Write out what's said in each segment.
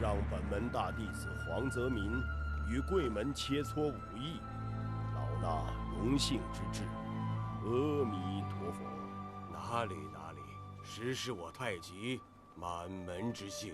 让本门大弟子黄泽民与贵门切磋武艺，老衲荣幸之至。阿弥陀佛。哪里，实是我太极满门之幸。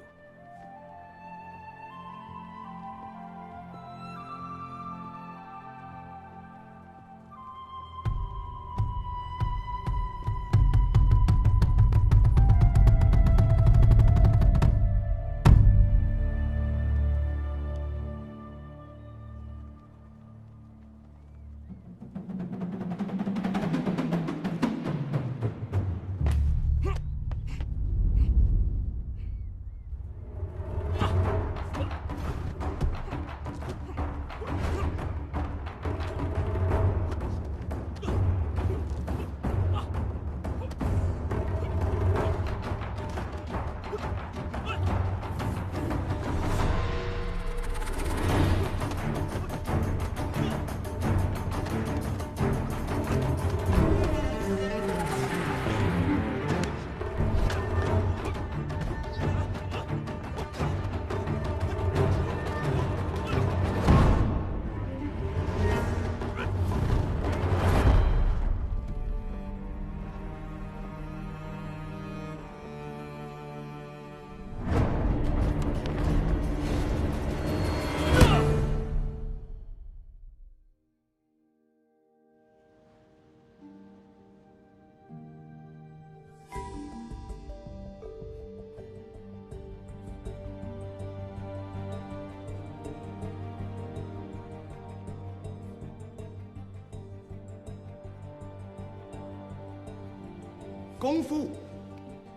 Kung Fu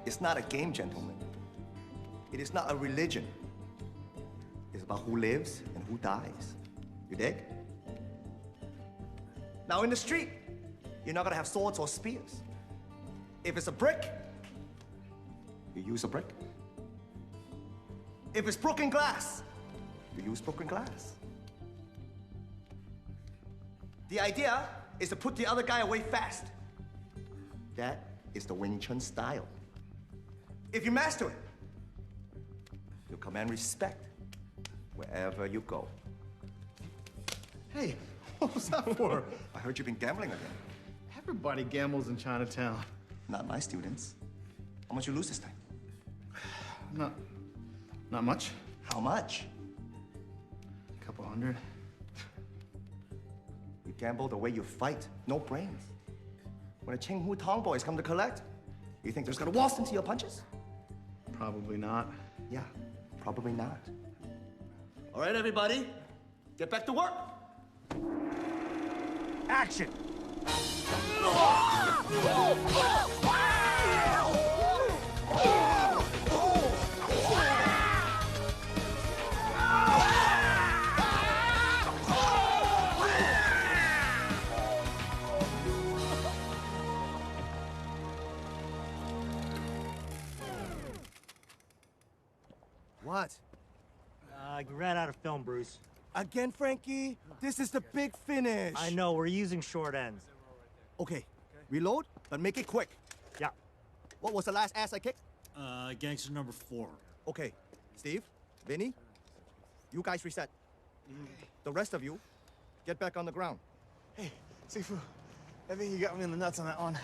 is not a game, gentlemen. It is not a religion. It's about who lives and who dies. You dig? Now in the street, you're not gonna have swords or spears. If it's a brick, you use a brick. If it's broken glass, you use broken glass. The idea is to put the other guy away fast. That is the Wing Chun style. If you master it, you'll command respect wherever you go. Hey, what was that for? I heard you've been gambling again. Everybody gambles in Chinatown. Not my students. How much you lose this time? Not much. How much? A couple hundred. You gamble the way you fight. No brains. When the Cheng Hu Tong boys come to collect, you think they're just gonna waltz into your punches? Probably not. Yeah, probably not. All right, everybody, get back to work. Action! What? I ran out of film, Bruce. Again, Frankie? This is the big finish. I know, we're using short ends. Okay, reload, but make it quick. Yeah. What was the last ass I kicked? Gangster number 4. Okay, Steve, Vinny, you guys reset. The rest of you, get back on the ground. Hey, Sifu, I think you got me in the nuts on that one.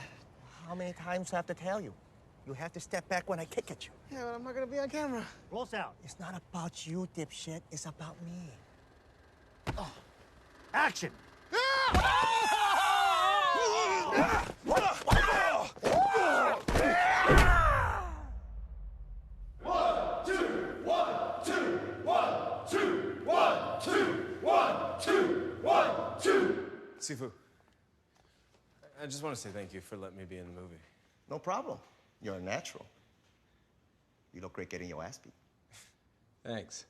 How many times do I have to tell you? You have to step back when I kick at you. Yeah, but I'm not gonna be on camera. Roll sound. It's not about you, dipshit. It's about me. Oh. Action! Sifu, I just want to say thank you for letting me be in the movie. No problem. You're a natural. You look great getting your ass beat. Thanks.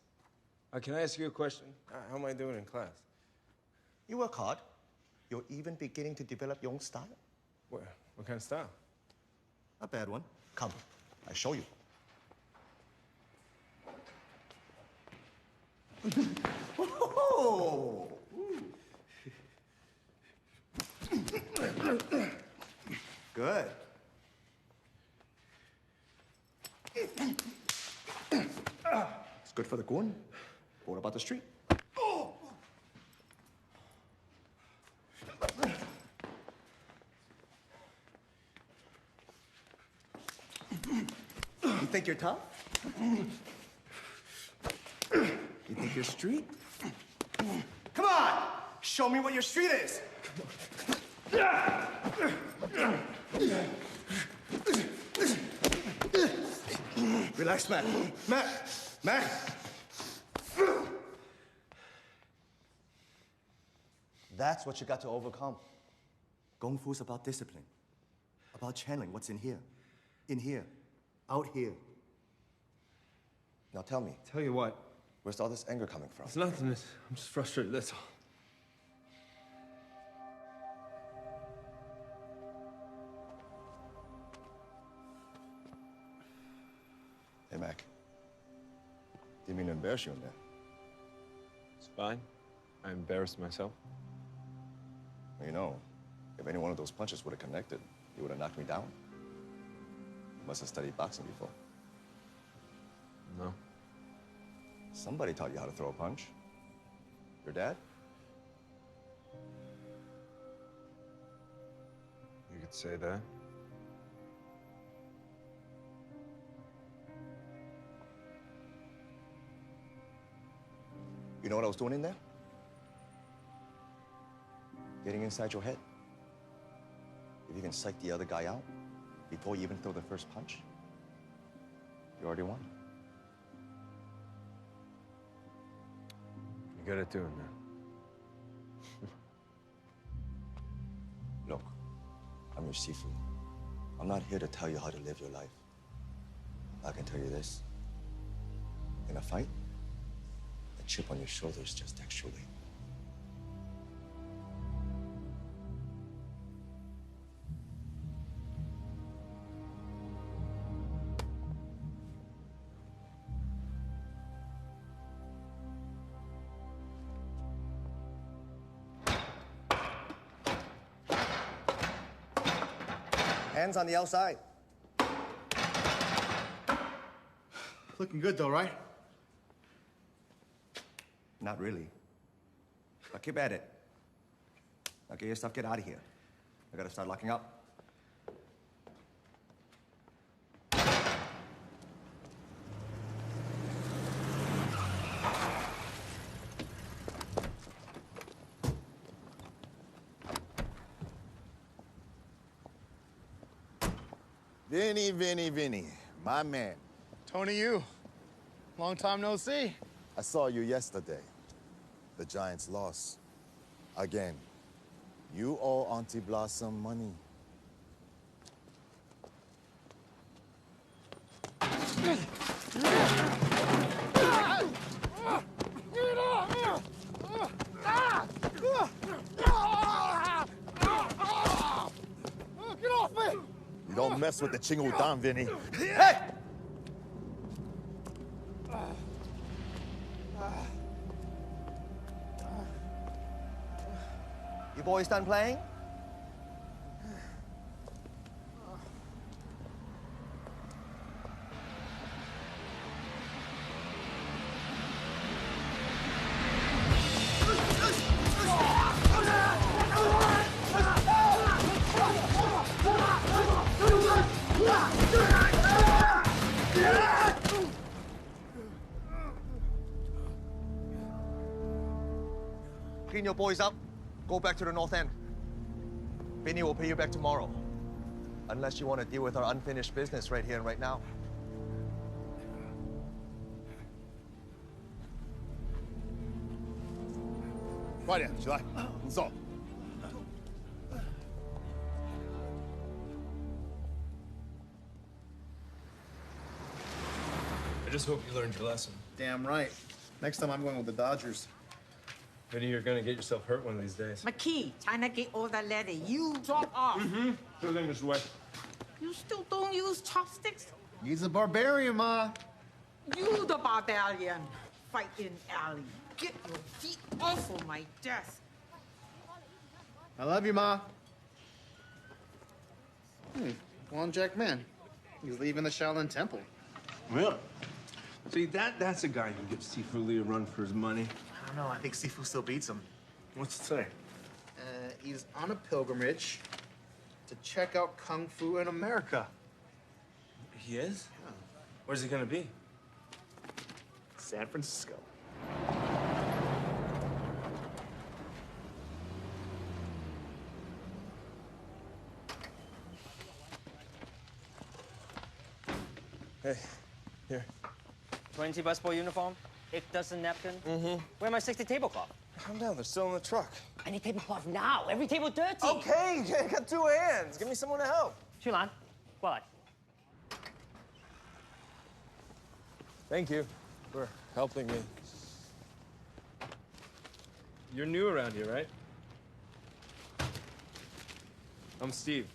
Can I ask you a question? How am I doing in class? You work hard. You're even beginning to develop your own style. What kind of style? A bad one. Come, I'll show you. Oh! Good. It's good for the gun. What about the street? You think you're tough? You think you're street? Come on! Show me what your street is! Relax, Mac. Mac! That's what you got to overcome. Kung Fu's about discipline. About channeling what's in here. In here. Out here. Now tell me. Tell you what, Where's all this anger coming from? it's nothing. I'm just frustrated, that's all. Hey, Mac. Didn't mean to embarrass you in there. It's fine. I embarrassed myself. Well, you know, if any one of those punches would have connected, you would have knocked me down. You must have studied boxing before. No. Somebody taught you how to throw a punch. Your dad? You could say that. You know what I was doing in there? Getting inside your head. If you can psych the other guy out before you even throw the first punch, you already won. You're good at doing that. Look, I'm your Sifu. I'm not here to tell you how to live your life. I can tell you this. In a fight, the chip on your shoulder is just extra weight. Hands on the outside. Looking good, though, right? Not really. But keep at it. Now get your stuff, get out of here. I gotta start locking up. Vinny, my man. Tony, you. Long time no see. I saw you yesterday. The Giants lost. Again. You owe Auntie Blossom money. Get off me! You don't mess with the Chingu Dan, Vinny. Hey! You boys done playing? Clean your boys up. Go back to the north end. Vinny will pay you back tomorrow. Unless you want to deal with our unfinished business right here and right now.快点，起来，走。 I just hope you learned your lesson. Damn right. Next time I'm going with the Dodgers. Vinny, you're gonna get yourself hurt one of these days. McKee, trying to get all that letter. You drop off. Sure thing, Mr. White. You still don't use chopsticks? He's a barbarian, Ma. You the barbarian. Fighting alley. Get your feet off of my desk. I love you, Ma. One Jack Man. He's leaving the Shaolin Temple. Really? See, that's a guy who gives Sifu Lee a run for his money. I don't know. I think Sifu still beats him. What's it say? He's on a pilgrimage to check out Kung Fu in America. He is? Yeah. Where's he gonna be? San Francisco. Hey, here. 20 busboy uniform, ich dozen napkin. Mm-hmm. Where my 60 tablecloth? Calm down, they're still in the truck. I need tablecloth now. Every table dirty. Okay, I got 2 hands. Give me someone to help. 去兰，过来。 Thank you for helping me. You're new around here, right? I'm Steve.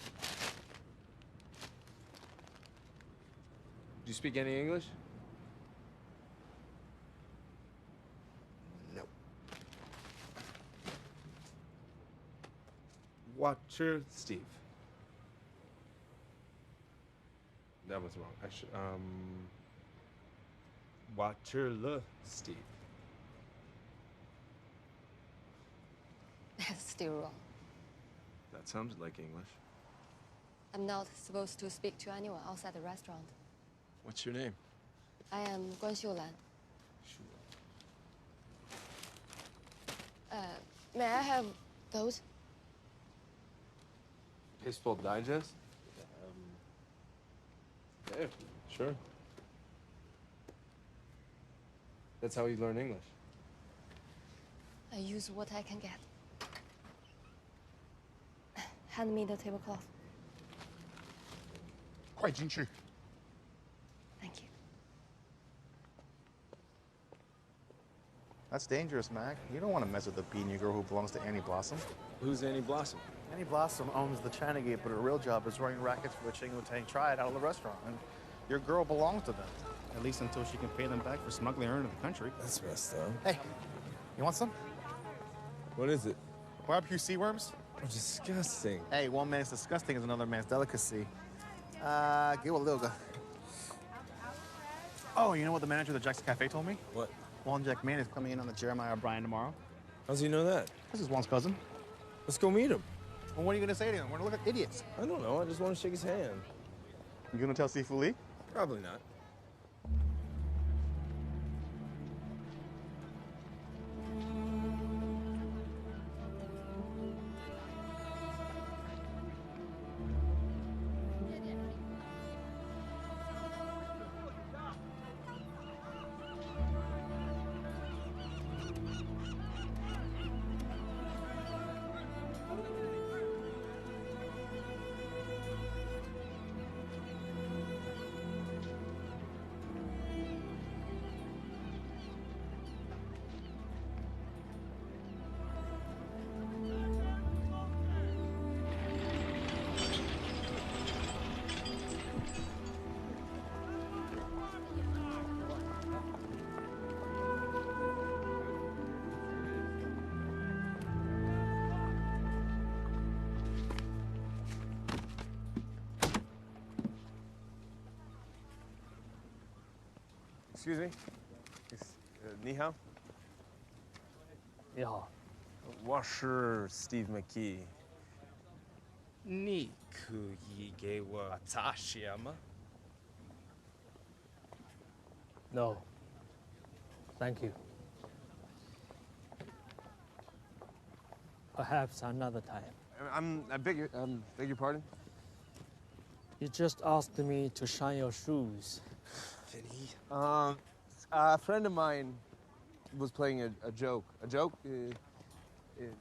Do you speak any English? No. Watcher Steve. That was wrong. Actually, Watcher Steve. That's still wrong. That sounded like English. I'm not supposed to speak to anyone outside the restaurant. What's your name? I am Guan Xiulan. May I have those? Baseball Digest? Yeah, sure. That's how you learn English. I use what I can get. Hand me the tablecloth. 快进去. Thank you. That's dangerous, Mac. You don't want to mess with the beanie girl who belongs to Annie Blossom. Who's Annie Blossom? Annie Blossom owns the China Gate, but her real job is running rackets for the Ching Tang triad out of the restaurant. And your girl belongs to them. At least until she can pay them back for smuggling her into the country. That's messed up. Hey, you want some? What is it? Barbecue sea worms? Oh, disgusting. Hey, one man's disgusting is another man's delicacy. Give a little. Oh, you know what the manager of the Jack's Cafe told me? What? Juan Jack Man is coming in on the Jeremiah O'Brien tomorrow. How's he know that? This is Juan's cousin. Let's go meet him. Well, what are you gonna say to him? We're gonna look at idiots. I don't know. I just want to shake his hand. You gonna tell Sifu Lee? Probably not. Excuse me? Ni hao? 你好， 我是 Steve McKee. 你可以给我擦鞋吗？ No. Thank you. Perhaps another time. I beg your pardon? You just asked me to shine your shoes. Vinny. A friend of mine was playing a joke. A joke?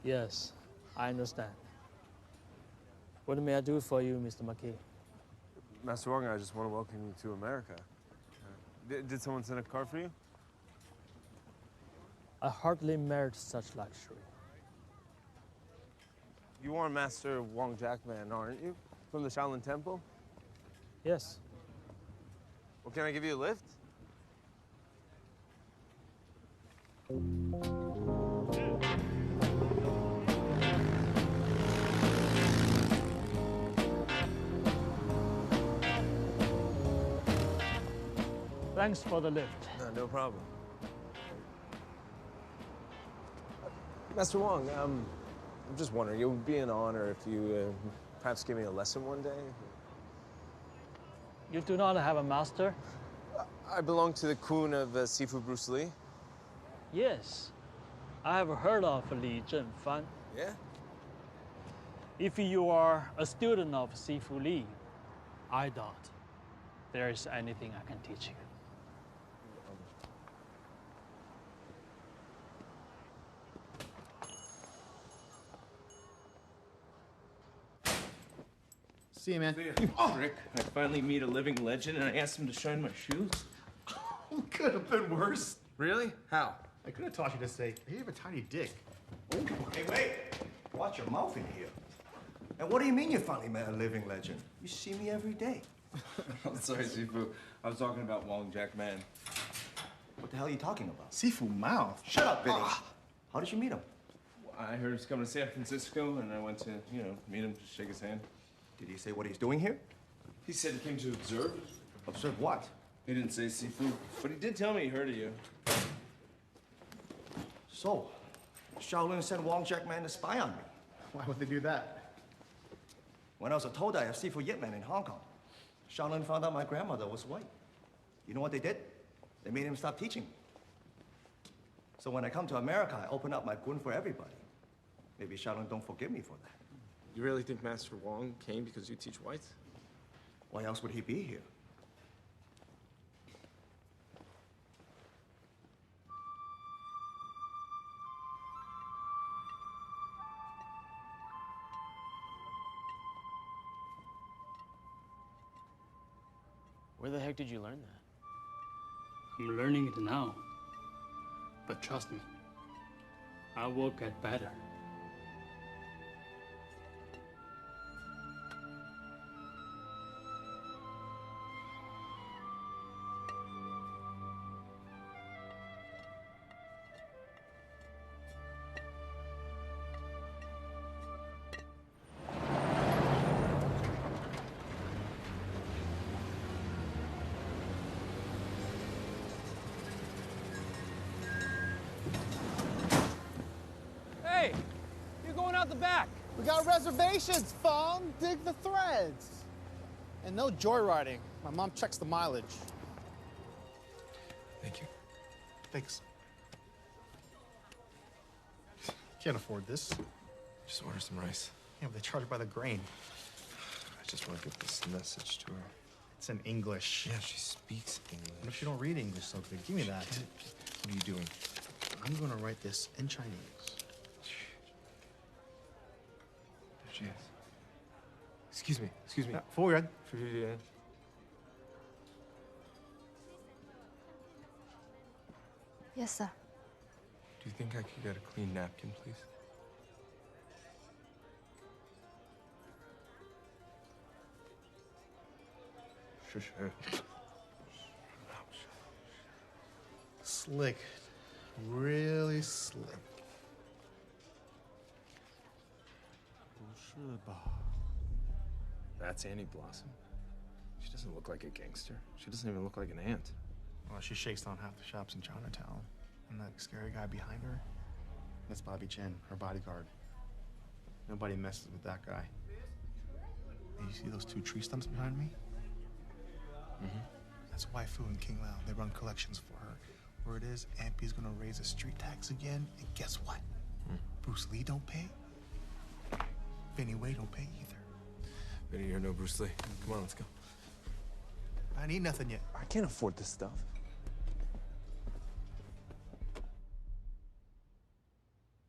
Yes, I understand. What may I do for you, Mr. McKee? Master Wong, I just want to welcome you to America. Did someone send a card for you? I hardly merit such luxury. You are Master Wong Jackman, aren't you? From the Shaolin Temple? Yes. Well, can I give you a lift? Thanks for the lift. No problem. Master Wong, I'm just wondering, it would be an honor if you perhaps give me a lesson one day. You do not have a master? I belong to the Kun of Sifu Bruce Lee. Yes. I have heard of Li Zhenfan. Yeah? If you are a student of Sifu Li, I doubt there is anything I can teach you. See you, man. Rick, I finally meet a living legend and I asked him to shine my shoes. Could have been worse. Really? How? I could have taught you to say, hey, you have a tiny dick. Hey, wait. Watch your mouth in here. And what do you mean you finally met a living legend? You see me every day. I'm sorry, Sifu. I was talking about Wong Jack Man. What the hell are you talking about? Sifu mouth. Shut up, Vinny. How did you meet him? I heard he was coming to San Francisco and I went to, meet him, just shake his hand. Did he say what he's doing here? He said he came to observe. Observe what? He didn't say Sifu, but he did tell me he heard of you. So, Shaolin sent Wong Jack Man to spy on me. Why would they do that? When I was a Todai of Sifu Yip Man in Hong Kong, Shaolin found out my grandmother was white. You know what they did? They made him stop teaching me. So when I come to America, I open up my gun for everybody. Maybe Shaolin don't forgive me for that. You really think Master Wong came because you teach whites? Why else would he be here? Where the heck did you learn that? I'm learning it now. But trust me, I will get better. Hey, you're going out the back. We got reservations, Fong. Dig the threads. And no joyriding. My mom checks the mileage. Thank you. Thanks. Can't afford this. Just order some rice. Yeah, but they charge by the grain. I just want to get this message to her. It's in English. Yeah, she speaks English. What if she don't read English so good? Give me that. What are you doing? I'm gonna write this in Chinese. There she is. Excuse me. Excuse me. Forward. Yes, sir. Do you think I could get a clean napkin, please? Sure. Slick. Really slick. That's Annie Blossom. She doesn't look like a gangster. She doesn't even look like an ant. Well, she shakes down half the shops in Chinatown. And that scary guy behind her, that's Bobby Chen, her bodyguard. Nobody messes with that guy. Hey, you see those two tree stumps behind me? Mm-hmm. That's Waifu and King Lao. They run collections for her. Word is, Ampy's gonna raise the street tax again, and guess what? Bruce Lee don't pay. Vinny Wei don't pay either. Vinny, you're no Bruce Lee. Come on, let's go. I ain't eat nothing yet. I can't afford this stuff.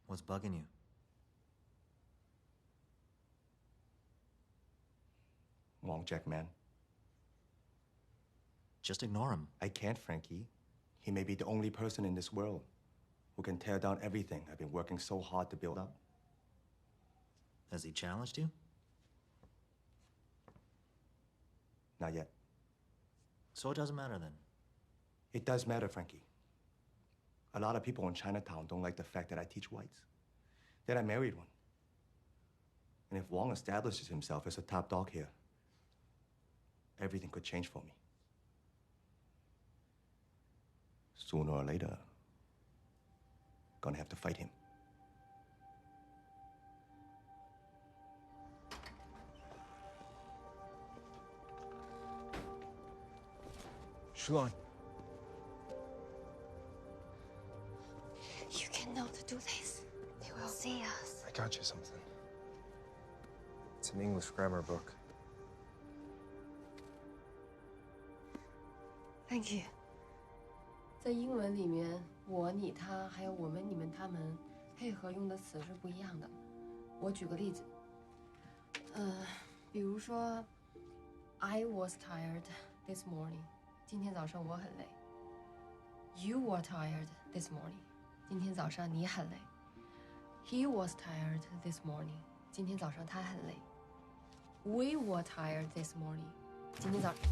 What's bugging you? Wong Jack Man. Just ignore him. I can't, Frankie. He may be the only person in this world who can tear down everything I've been working so hard to build up. Has he challenged you? Not yet. So it doesn't matter then. It does matter, Frankie. A lot of people in Chinatown don't like the fact that I teach whites, that I married one. And if Wong establishes himself as a top dog here, everything could change for me. sooner or later, gonna have to fight him. Shalon. You cannot do this. They will see us. I got you something. It's an English grammar book. Thank you. 在英文里面，我、你、他，还有我们、你们、他们，配合用的词是不一样的。我举个例子，比如说 ，I was tired this morning。今天早上我很累。You were tired this morning。今天早上你很累。He was tired this morning。今天早上他很累。We were tired this morning。今天早上。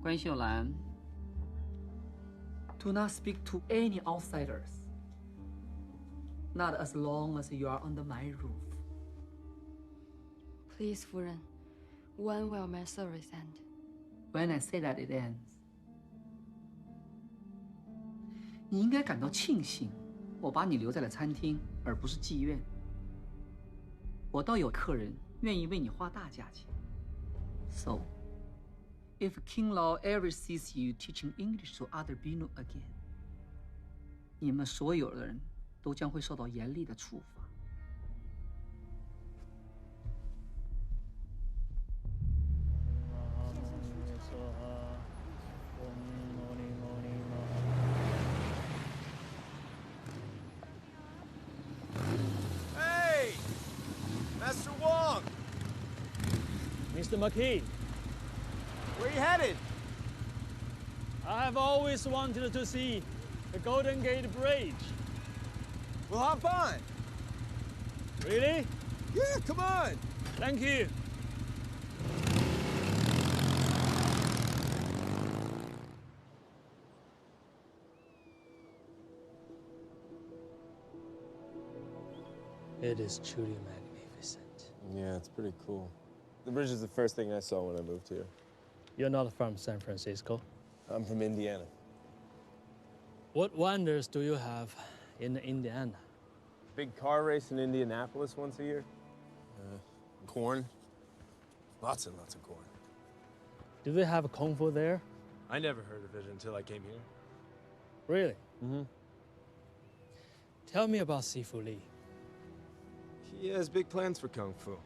关秀兰 ，Do not speak to any outsiders. Not as long as you are under my roof. Please, 夫人 when will my service end? When I say that it ends. 你应该感到庆幸，我把你留在了餐厅，而不是妓院。我倒有客人愿意为你花大价钱。So, if King Lao ever sees you teaching English to other Binu again, 你们所有的人都将会受到严厉的处罚。Hey! Master Wong! Mr. McKee. Where are you headed? I have always wanted to see the Golden Gate Bridge. We'll hop on. Really? Yeah, come on. Thank you. It is truly magnificent. Yeah, it's pretty cool. The bridge is the first thing I saw when I moved here. You're not from San Francisco? I'm from Indiana. What wonders do you have in Indiana? Big car race in Indianapolis once a year. Corn. Lots and lots of corn. Do they have Kung Fu there? I never heard of it until I came here. Really? Mm-hmm. Tell me about Sifu Lee. He has big plans for Kung Fu.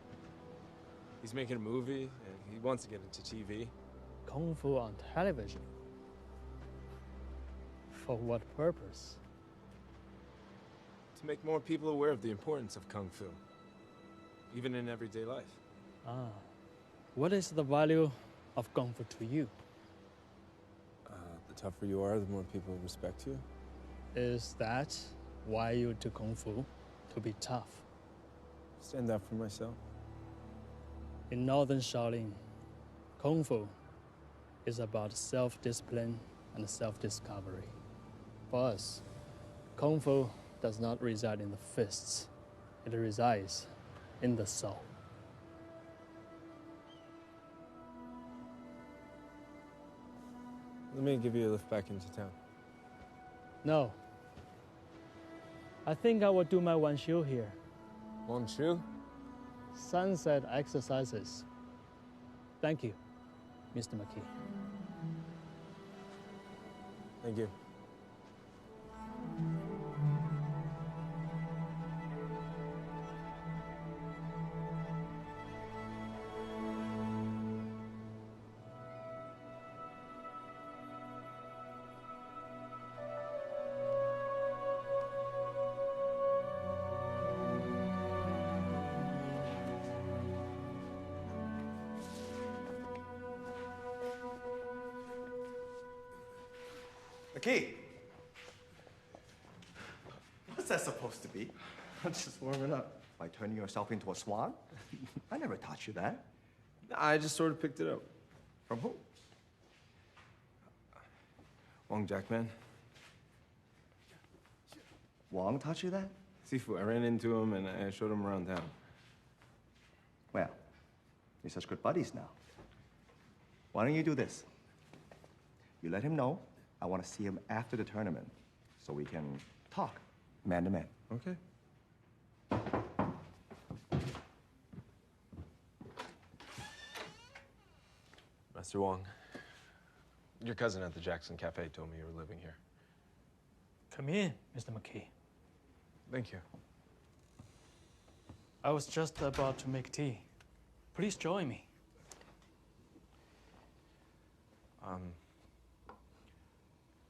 He's making a movie, and he wants to get into TV. Kung Fu on television? For what purpose? To make more people aware of the importance of Kung Fu, even in everyday life. Ah. What is the value of Kung Fu to you? The tougher you are, the more people respect you. Is that why you do Kung Fu? To be tough? Stand up for myself. In Northern Shaolin, Kung Fu is about self-discipline and self-discovery. For us, Kung Fu does not reside in the fists. It resides in the soul. Let me give you a lift back into town. No. I think I will do my Wan Shu here. Wan Shu? Sunset exercises. Thank you, Mr. McKee. Thank you. McKee! What's that supposed to be? I'm just warming up. By turning yourself into a swan? I never taught you that. I just sort of picked it up. From who? Wong Jackman. Wong taught you that? Sifu, I ran into him and I showed him around town. Well, you're such good buddies now. Why don't you do this? You let him know I want to see him after the tournament so we can talk man to man. Okay. Master Wong, your cousin at the Jackson Cafe told me you were living here. Come in, Mr. McKee. Thank you. I was just about to make tea. Please join me.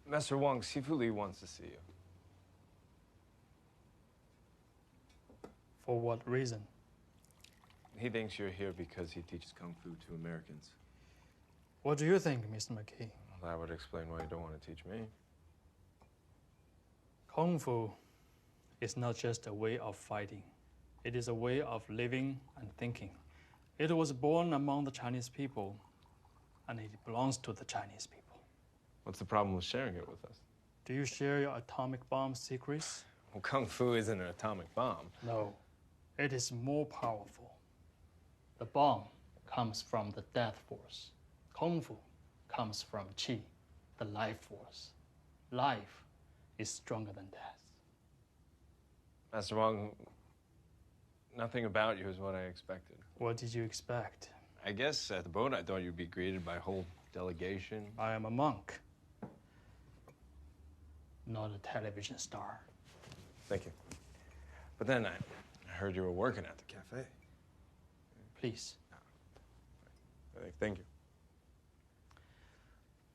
Master Wong, Sifu Lee wants to see you. For what reason? He thinks you're here because he teaches Kung Fu to Americans. What do you think, Mr. McKee? Well, that would explain why you don't want to teach me. Kung Fu is not just a way of fighting. It is a way of living and thinking. It was born among the Chinese people, and it belongs to the Chinese people. What's the problem with sharing it with us? Do you share your atomic bomb secrets? Well, Kung Fu isn't an atomic bomb. No, it is more powerful. The bomb comes from the death force. Kung Fu comes from Qi, the life force. Life is stronger than death. Master Wong, nothing about you is what I expected. What did you expect? I guess at the boat I thought you'd be greeted by a whole delegation. I am a monk, not a television star. Thank you. But then I heard you were working at the cafe. Please. Thank you.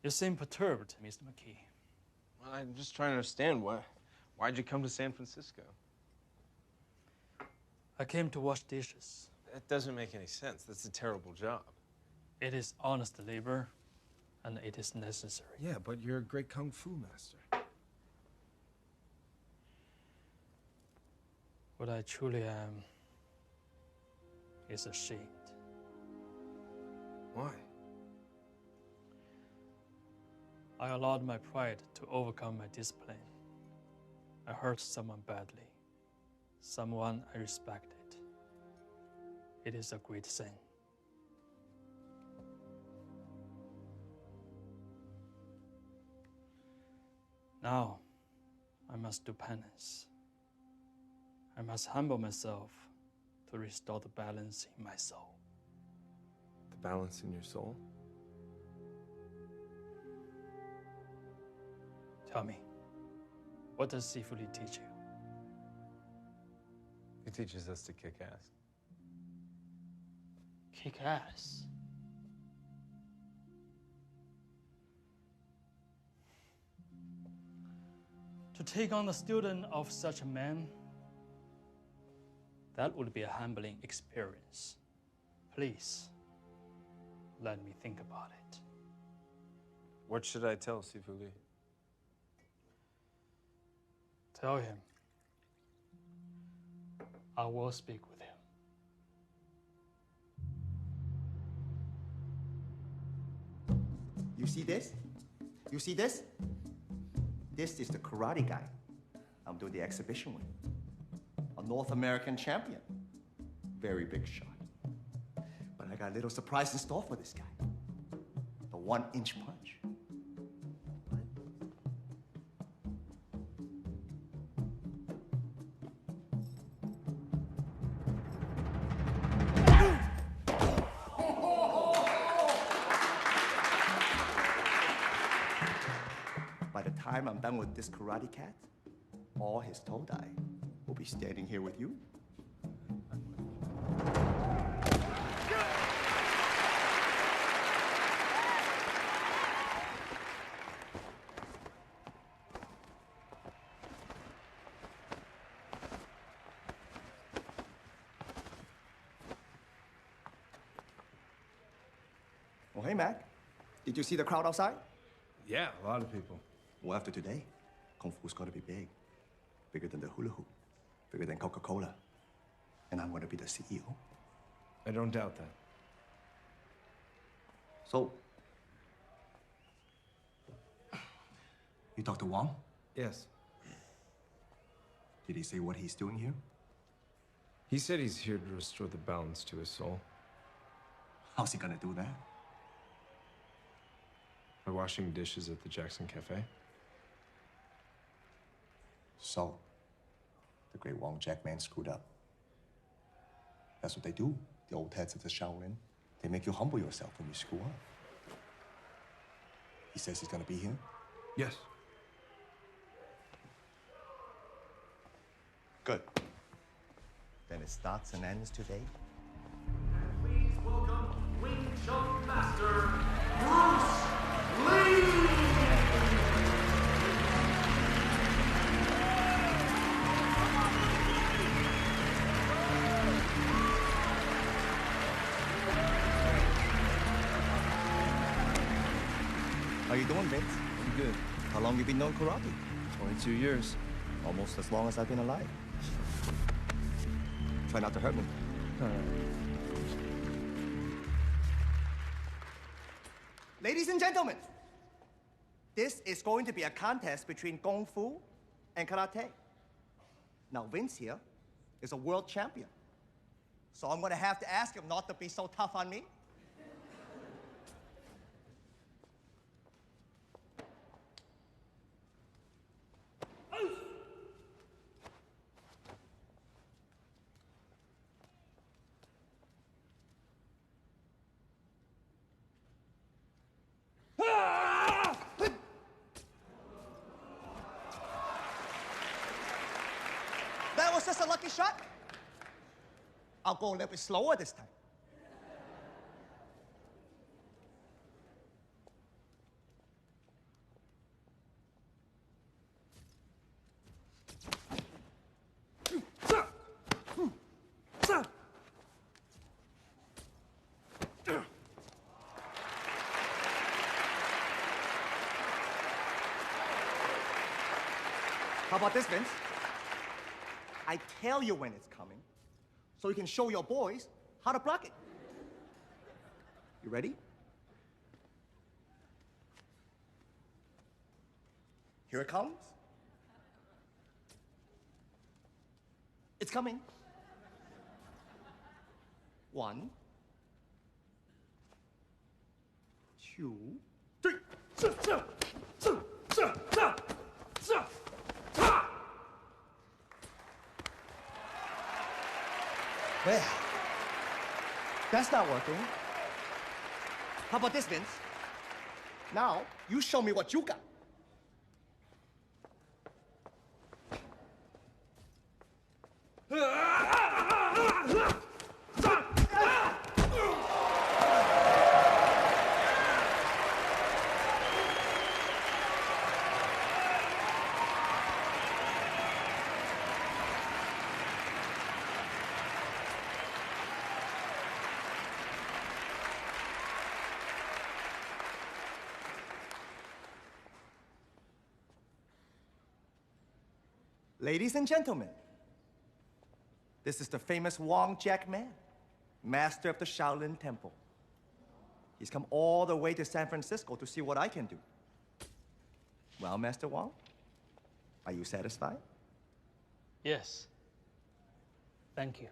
You seem perturbed, Mr. McKee. Well, I'm just trying to understand why'd you come to San Francisco? I came to wash dishes. That doesn't make any sense. That's a terrible job. It is honest labor, and it is necessary. Yeah, but you're a great Kung Fu master. What I truly am is ashamed. Why? I allowed my pride to overcome my discipline. I hurt someone badly, someone I respected. It is a great sin. Now, I must do penance. I must humble myself to restore the balance in my soul. The balance in your soul? Tell me, what does Sifu Li teach you? He teaches us to kick ass. Kick ass? To take on the student of such a man, that would be a humbling experience. Please, let me think about it. What should I tell Sifu Li? Tell him I will speak with him. You see this? You see this? This is the karate guy I'm doing the exhibition with. A North American champion. Very big shot. But I got a little surprise in store for this guy. The 1-inch punch. By the time I'm done with this karate cat, all his todai will be standing here with you. Oh, hey, Mac. Did you see the crowd outside? Yeah, a lot of people. Well, after today, Kung Fu's gonna be big. Bigger than the hula hoop. Bigger than Coca-Cola. And I'm gonna be the CEO. I don't doubt that. So, you talked to Wong? Yes. Did he say what he's doing here? He said he's here to restore the balance to his soul. How's he gonna do that? By washing dishes at the Jackson Cafe? So, the great Wong Jack man screwed up. That's what they do, the old heads of the Shaolin. They make you humble yourself when you screw up. He says he's gonna be here? Yes. Good. Then it starts and ends today. Please welcome Wing Chun Master Bruce Lee! How you doing, Vince? I'm good. How long you been knowing karate? 22 years. Almost as long as I've been alive. Try not to hurt me. All right. Ladies and gentlemen, this is going to be a contest between Kung Fu and Karate. Now, Vince here is a world champion. So I'm gonna have to ask him not to be so tough on me. That was just a lucky shot. I'll go a little bit slower this time. How about this, Vince? I tell you when it's coming, so you can show your boys how to block it. You ready? Here it comes. It's coming. 1, 2, 3. Well, that's not working. How about this, Vince? Now, you show me what you got. Ladies and gentlemen, this is the famous Wong Jack Man, master of the Shaolin Temple. He's come all the way to San Francisco to see what I can do. Well, Master Wong, are you satisfied? Yes. Thank you.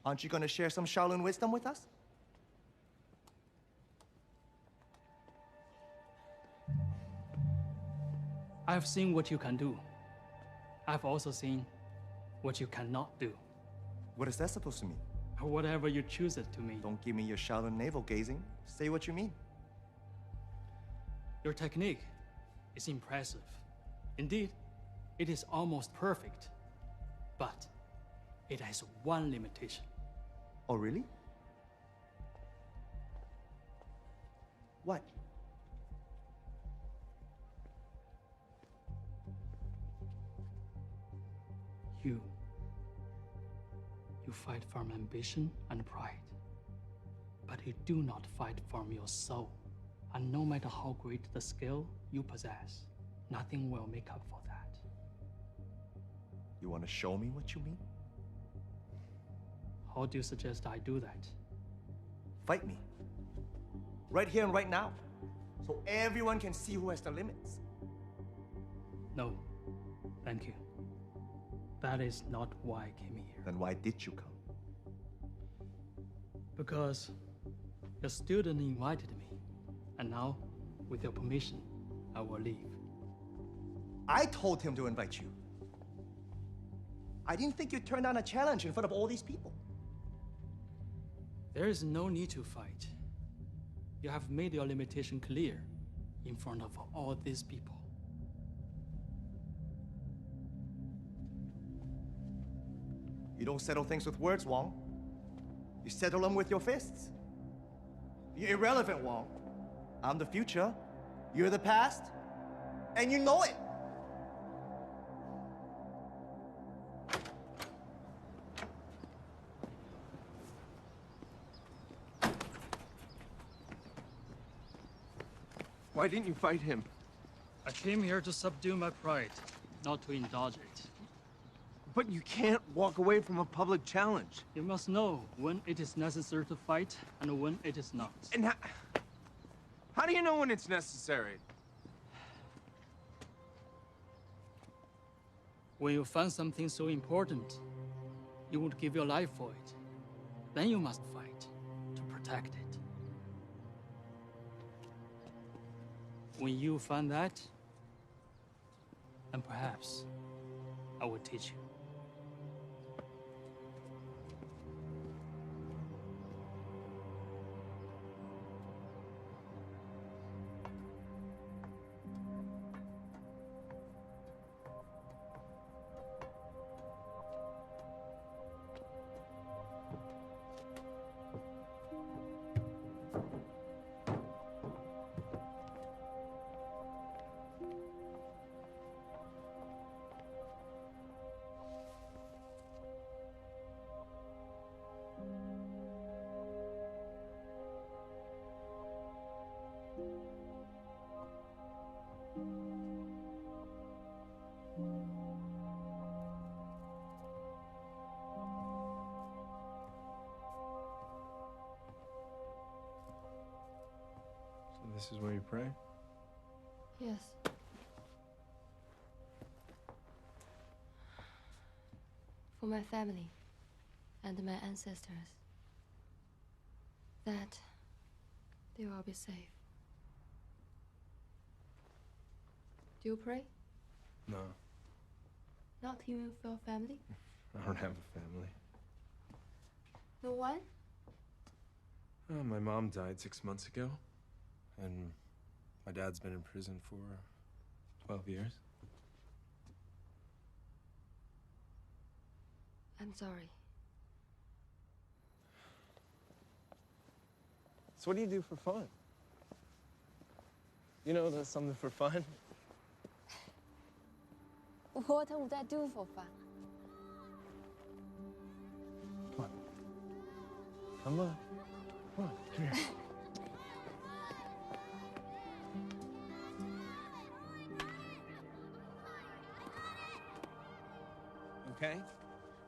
Aren't you going to share some Shaolin wisdom with us? I've seen what you can do. I've also seen what you cannot do. What is that supposed to mean? Whatever you choose it to mean. Don't give me your Shaolin navel gazing. Say what you mean. Your technique is impressive. Indeed, it is almost perfect. But it has one limitation. Oh, really? What? You fight from ambition and pride. But you do not fight from your soul. And no matter how great the skill you possess, nothing will make up for that. You want to show me what you mean? How do you suggest I do that? Fight me. Right here and right now. So everyone can see who has the limits. No, thank you. That is not why I came here. Then why did you come? Because Your student invited me, and now, with your permission, I will leave. I told him to invite you. I didn't think you'd turn down a challenge in front of all these people. There is no need to fight. You have made your limitation clear in front of all these people. You don't settle things with words, Wong. You settle them with your fists. You're irrelevant, Wong. I'm the future, you're the past, and you know it. Why didn't you fight him? I came here to subdue my pride, not to indulge it. But you can't walk away from a public challenge. You must know when it is necessary to fight and when it is not. And how do you know when it's necessary? When you find something so important, you would give your life for it. Then you must fight to protect it. When you find that, and perhaps I will teach you. This is where you pray? Yes. For my family and my ancestors, that they will be safe. Do you pray? No, Not even for your family? I don't have a family. No one? My mom died 6 months ago, and my dad's been in prison for 12 years. I'm sorry. So what do you do for fun? You know, that's something for fun. What would I do for fun? Come on. Come on, come here. Okay?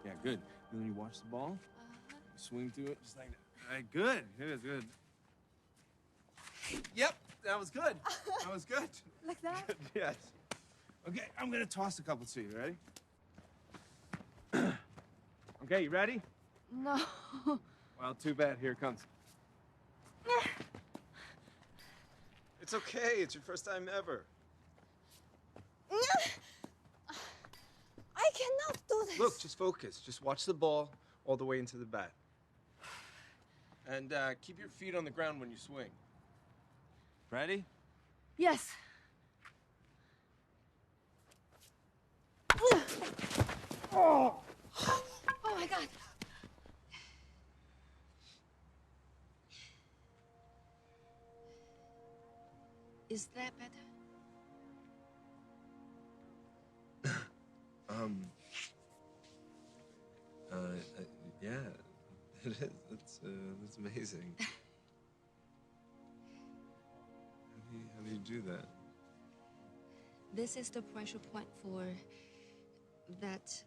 Yeah, good. And then you watch the ball, you swing through it just like that. All right, good. Good, good. Yep, that was good. That was good. Like that? Good, yes. Okay, I'm gonna toss a couple to you. Ready? Okay, you ready? No. Well, too bad. Here it comes. It's okay. It's your first time ever. I cannot do this. Look, just focus. Just watch the ball all the way into the bat. And keep your feet on the ground when you swing. Ready? Yes. Oh my God. Is that better? Yeah, it is. That's amazing. How do you do that? This is the pressure point for that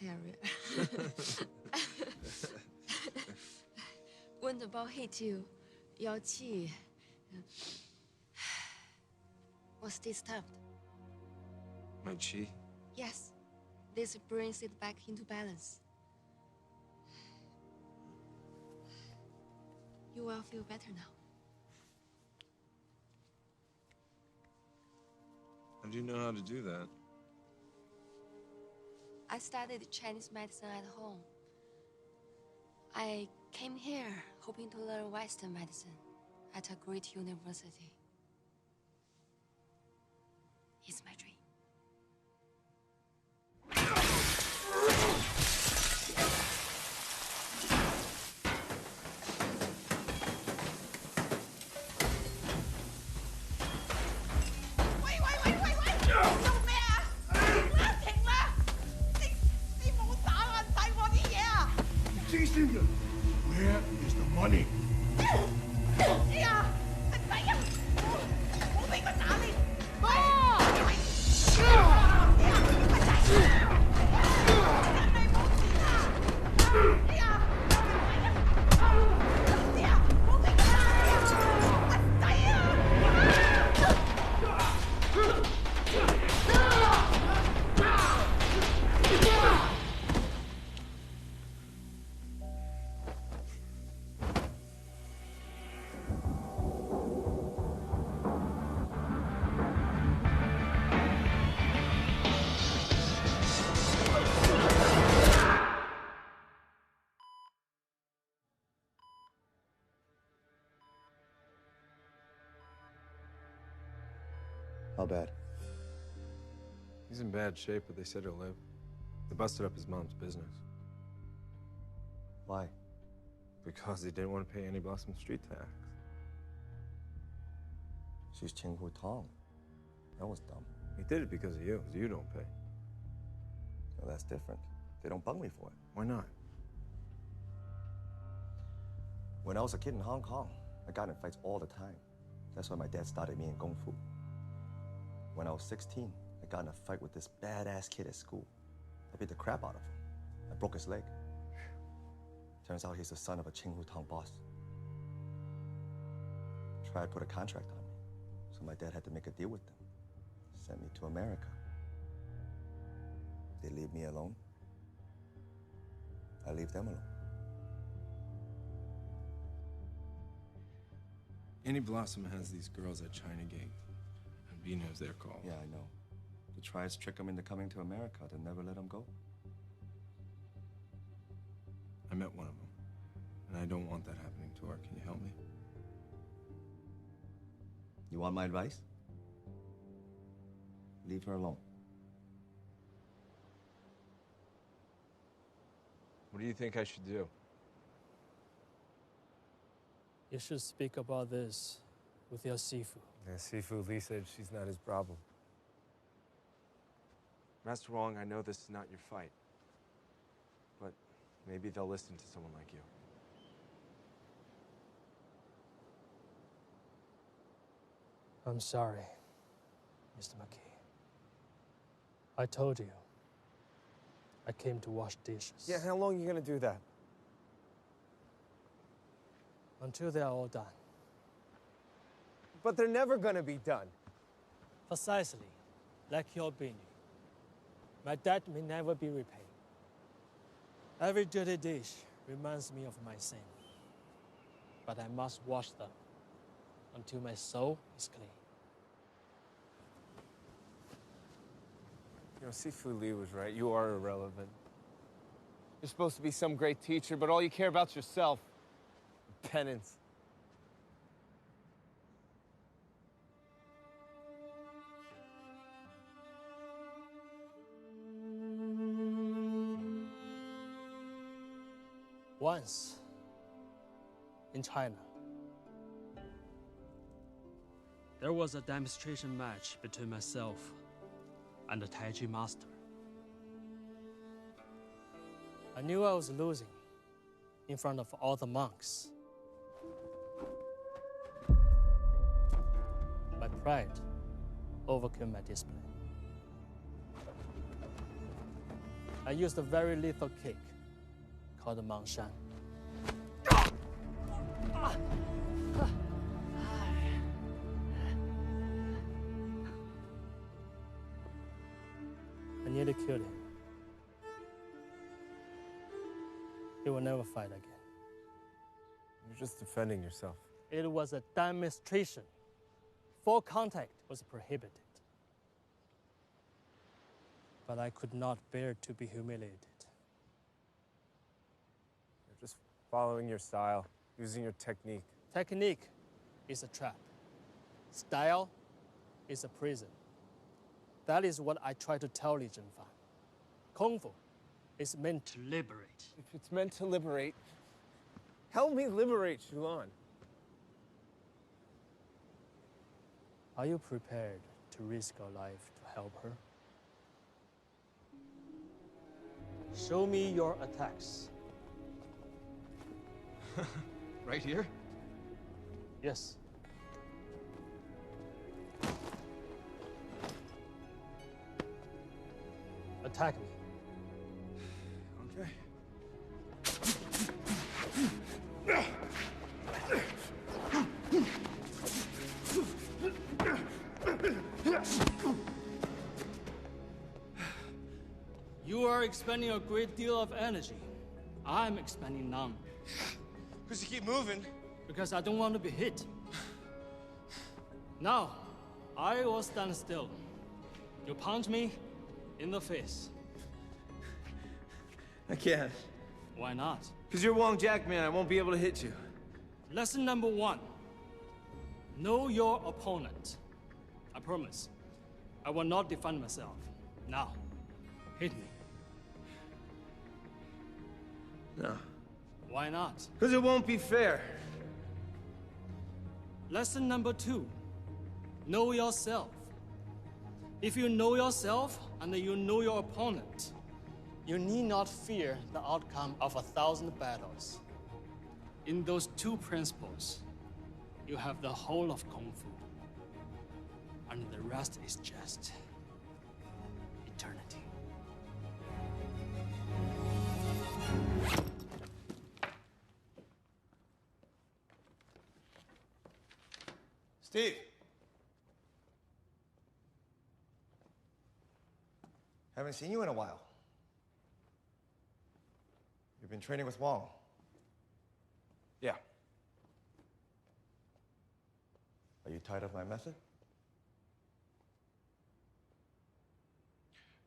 area. When the ball hits you, your qi was disturbed. My chi? Yes, this brings it back into balance. You will feel better now. How do you know how to do that? I studied Chinese medicine at home. I came here hoping to learn Western medicine at a great university. It's my dream. 这些人 Where is the money? 哎呀，哎呀，我俾佢打你！哥，How bad? He's in bad shape, but they said he'll live. They busted up his mom's business. Why? Because he didn't want to pay any Blossom Street tax. She's Qinghu Tong. That was dumb. He did it because of you, because you don't pay. Well, that's different. They don't bug me for it. Why not? When I was a kid in Hong Kong, I got in fights all the time. That's why my dad started me in Kung Fu. When I was 16, I got in a fight with this badass kid at school. I beat the crap out of him. I broke his leg. Turns out he's the son of a Qinghu Tong boss. Tried to put a contract on me, so my dad had to make a deal with them. Sent me to America. They leave me alone. I leave them alone. Annie Blossom has these girls at China Gate. And B knows their call. Yeah, I know. They try to trick them into coming to America. They never let them go. I met one of them. And I don't want that happening to her. Can you help me? You want my advice? Leave her alone. What do you think I should do? You should speak about this with your Sifu. Yeah, Sifu Lee said she's not his problem. Master Wong, I know this is not your fight. But maybe they'll listen to someone like you. I'm sorry, Mr. McKee. I told you. I came to wash dishes. Yeah, how long are you gonna do that? Until they're all done. But they're never gonna be done. Precisely, like your beanie. My debt may never be repaid. Every dirty dish reminds me of my sin. But I must wash them until my soul is clean. You know, Sifu Lee was right. You are irrelevant. You're supposed to be some great teacher, but all you care about's yourself. Penance. Once, in China, there was a demonstration match between myself and the Tai Chi master. I knew I was losing in front of all the monks. My pride overcame my discipline. I used a very lethal kick called the Mangshan. I nearly killed him. He will never fight again. You You're just defending yourself. It was a demonstration. Full contact was prohibited. But I could not bear to be humiliated. You're just following your style, using your technique. Technique is a trap. Style is a prison. That is what I try to tell Li Zhenfan. Kung Fu is meant to liberate. If it's meant to liberate, help me liberate Shulan. Are you prepared to risk your life to help her? Show me your attacks. Right here? Yes. Attack me. Okay. You are expending a great deal of energy. I'm expending none. Because you keep moving. Because I don't want to be hit. Now, I will stand still. You punch me in the face. I can't. Why not? Because you're Wong Jack, man. I won't be able to hit you. Lesson number 1. Know your opponent. I promise. I will not defend myself. Now, hit me. No. Why not? Because it won't be fair. Lesson number 2. Know yourself. If you know yourself and you know your opponent, you need not fear the outcome of 1,000 battles. In those 2 principles, you have the whole of Kung Fu. And the rest is just eternity. Steve. Haven't seen you in a while. You've been training with Wong. Yeah. Are you tired of my method?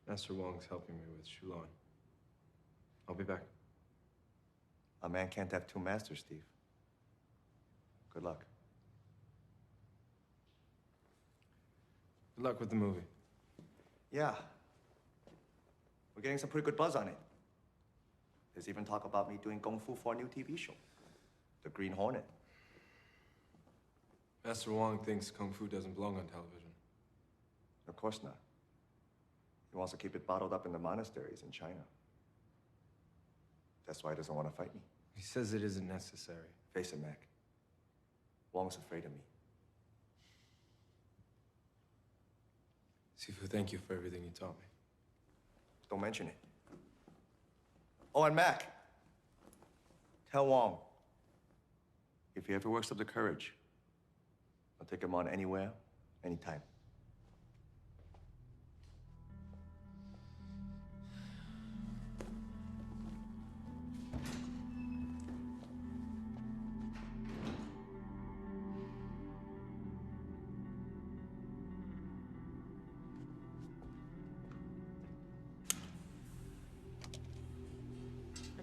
Master Wong's helping me with Shulan. I'll be back. A man can't have 2 masters, Steve. Good luck. Good luck with the movie. Yeah. We're getting some pretty good buzz on it. There's even talk about me doing Kung Fu for a new TV show. The Green Hornet. Master Wong thinks Kung Fu doesn't belong on television. Of course not. He wants to keep it bottled up in the monasteries in China. That's why he doesn't want to fight me. He says it isn't necessary. Face it, Mac. Wong's afraid of me. Sifu, thank you for everything you taught me. Don't mention it. Oh, and Mac, tell Wong, if he ever works up the courage, I'll take him on anywhere, anytime.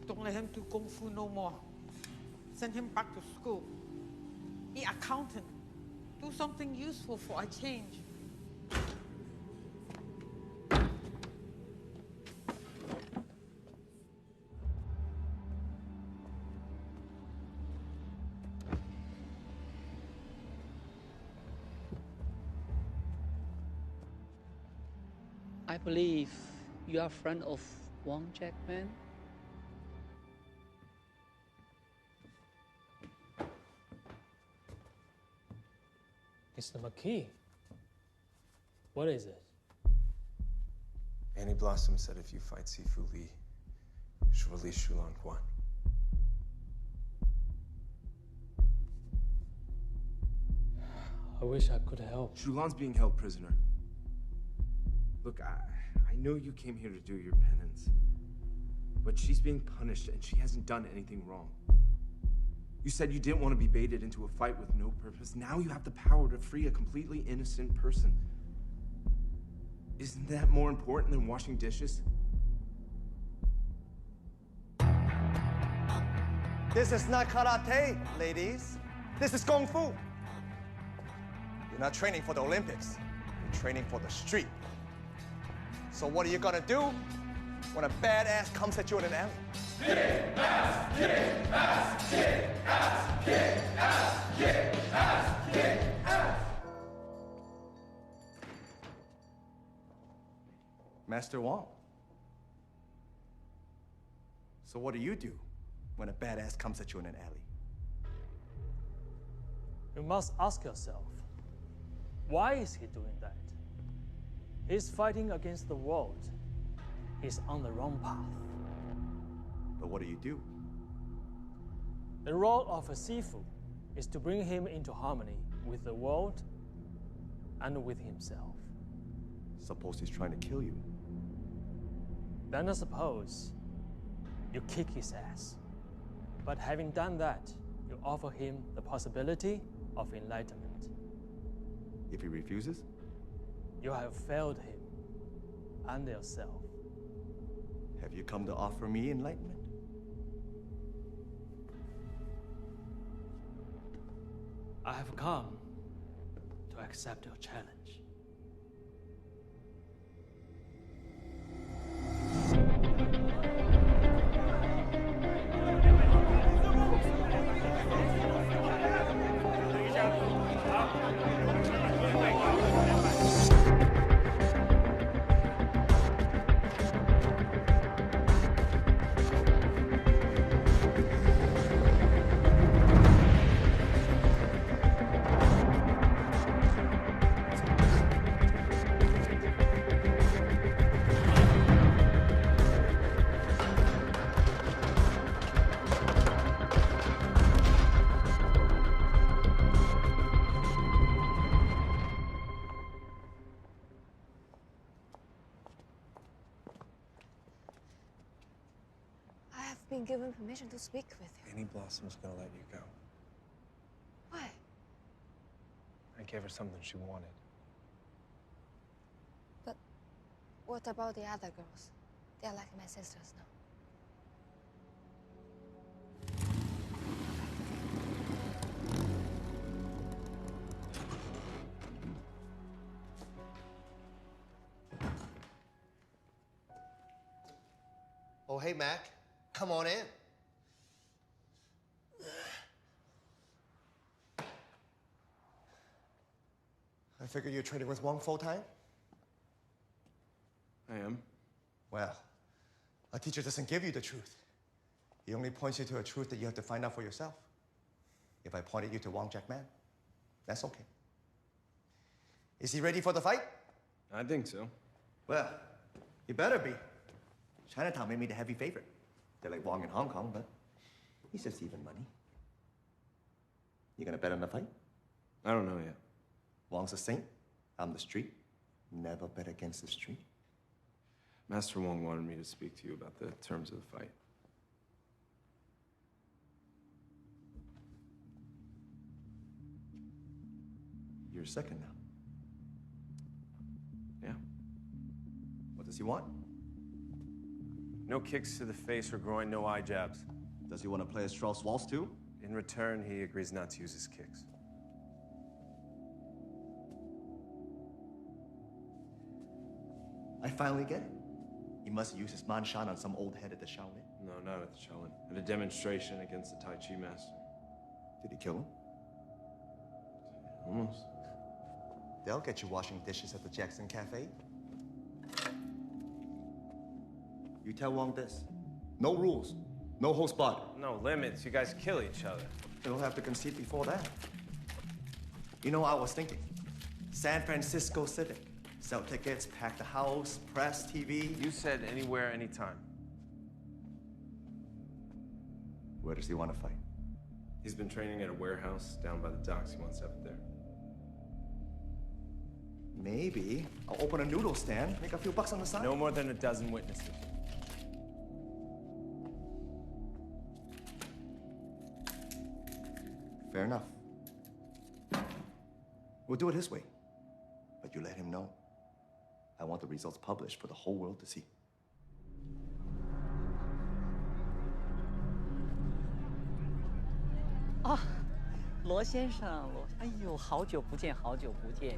Don't let him do Kung Fu no more. Send him back to school. Be accountant. Do something useful for a change. I believe you are a friend of Wong Jackman. Mr. McKee. What is it? Annie Blossom said if you fight Sifu Li, she'll release Shulan Quan. I wish I could help. Shulan's being held prisoner. Look, I know you came here to do your penance, but she's being punished and she hasn't done anything wrong. You said you didn't want to be baited into a fight with no purpose. Now you have the power to free a completely innocent person. Isn't that more important than washing dishes? This is not karate, ladies. This is kung fu. You're not training for the Olympics. You're training for the street. So what are you gonna do when a badass comes at you in an alley? Kick ass, kick ass, kick ass, kick ass, kick ass, kick ass. Master Wong. So what do you do when a badass comes at you in an alley? You must ask yourself, why is he doing that? He's fighting against the world. He's on the wrong path. But what do you do? The role of a Sifu is to bring him into harmony with the world and with himself. Suppose he's trying to kill you. Then I suppose you kick his ass. But having done that, you offer him the possibility of enlightenment. If he refuses? You have failed him and yourself. Have you come to offer me enlightenment? I have come to accept your challenge. Been given permission to speak with you. Annie Blossom's gonna let you go. Why? I gave her something she wanted. But what about the other girls? They're like my sisters now. Oh, hey, Mac. Come on in. I figured you're training with Wong full-time? I am. Well, a teacher doesn't give you the truth. He only points you to a truth that you have to find out for yourself. If I pointed you to Wong Jack-man, that's okay. Is he ready for the fight? I think so. Well, he better be. Chinatown made me the heavy favorite. They're like Wong in Hong Kong, but he's just even money. You gonna bet on the fight? I don't know yet. Wong's a saint. I'm the street. Never bet against the street. Master Wong wanted me to speak to you about the terms of the fight. You're second now. Yeah. What does he want? No kicks to the face or groin, no eye jabs. Does he want to play a Strauss waltz too? In return, he agrees not to use his kicks. I finally get it. He must use his man shan on some old head at the Shaolin. No, not at the Shaolin. At a demonstration against the Tai Chi master. Did he kill him? Almost. They'll get you washing dishes at the Jackson Cafe. You tell Wong this. No rules. No whole spot. No limits. You guys kill each other. You'll have to concede before that. You know, I was thinking. San Francisco Civic. Sell tickets, pack the house, press, TV. You said anywhere, anytime. Where does he want to fight? He's been training at a warehouse down by the docks. He wants to have it there. Maybe I'll open a noodle stand, make a few bucks on the side. No more than a dozen witnesses. Fair enough. We'll do it his way. But you let him know. I want the results published for the whole world to see. 啊，罗先生，哎呦，好久不见，好久不见。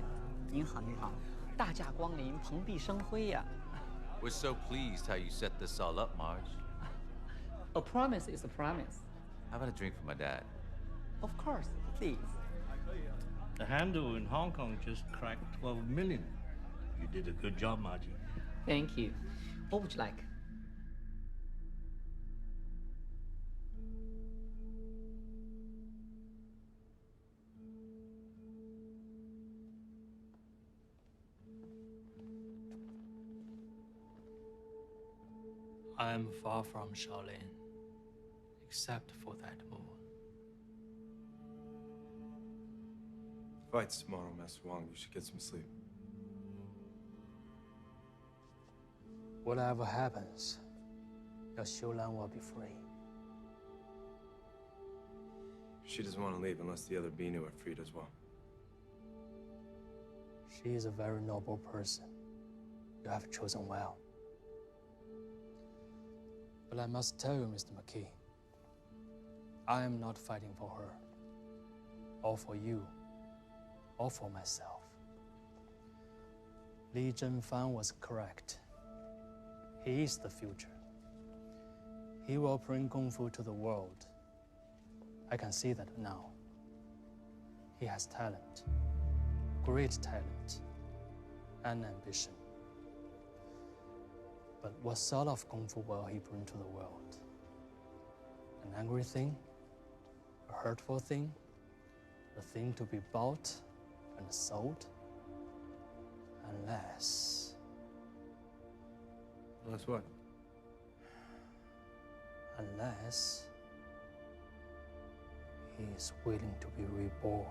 您好，您好，大驾光临，蓬荜生辉呀。We're so pleased how you set this all up, Marge. A promise is a promise. How about a drink for my dad? Of course, please. The handle in Hong Kong just cracked 12 million. You did a good job, Margie. Thank you. What would you like? I am far from Shaolin, except for that moon. Fight's tomorrow, Master Wang. You should get some sleep. Whatever happens, your Xiulan will be free. She doesn't want to leave unless the other Binu are freed as well. She is a very noble person. You have chosen well. But I must tell you, Mr. McKee, I am not fighting for her, or for you, or for myself. Li Zhenfang was correct. He is the future. He will bring Kung Fu to the world. I can see that now. He has talent, great talent, and ambition. But what sort of Kung Fu will he bring to the world? An angry thing? A hurtful thing? A thing to be bought and sold? Unless... Unless what? Unless... he is willing to be reborn.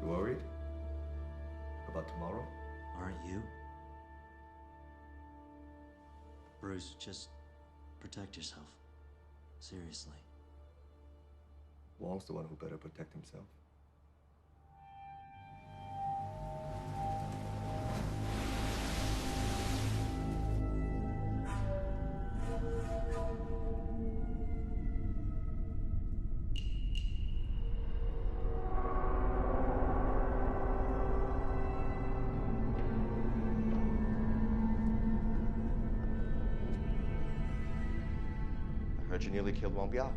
You worried? About tomorrow? Aren't you? Bruce, just protect yourself. Seriously. Wong's the one who better protect himself. I heard you nearly killed Wang Biao.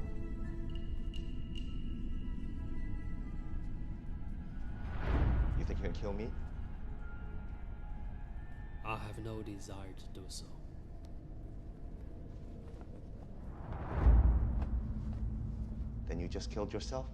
You think you can kill me? I have no desire to do so. Then you just killed yourself?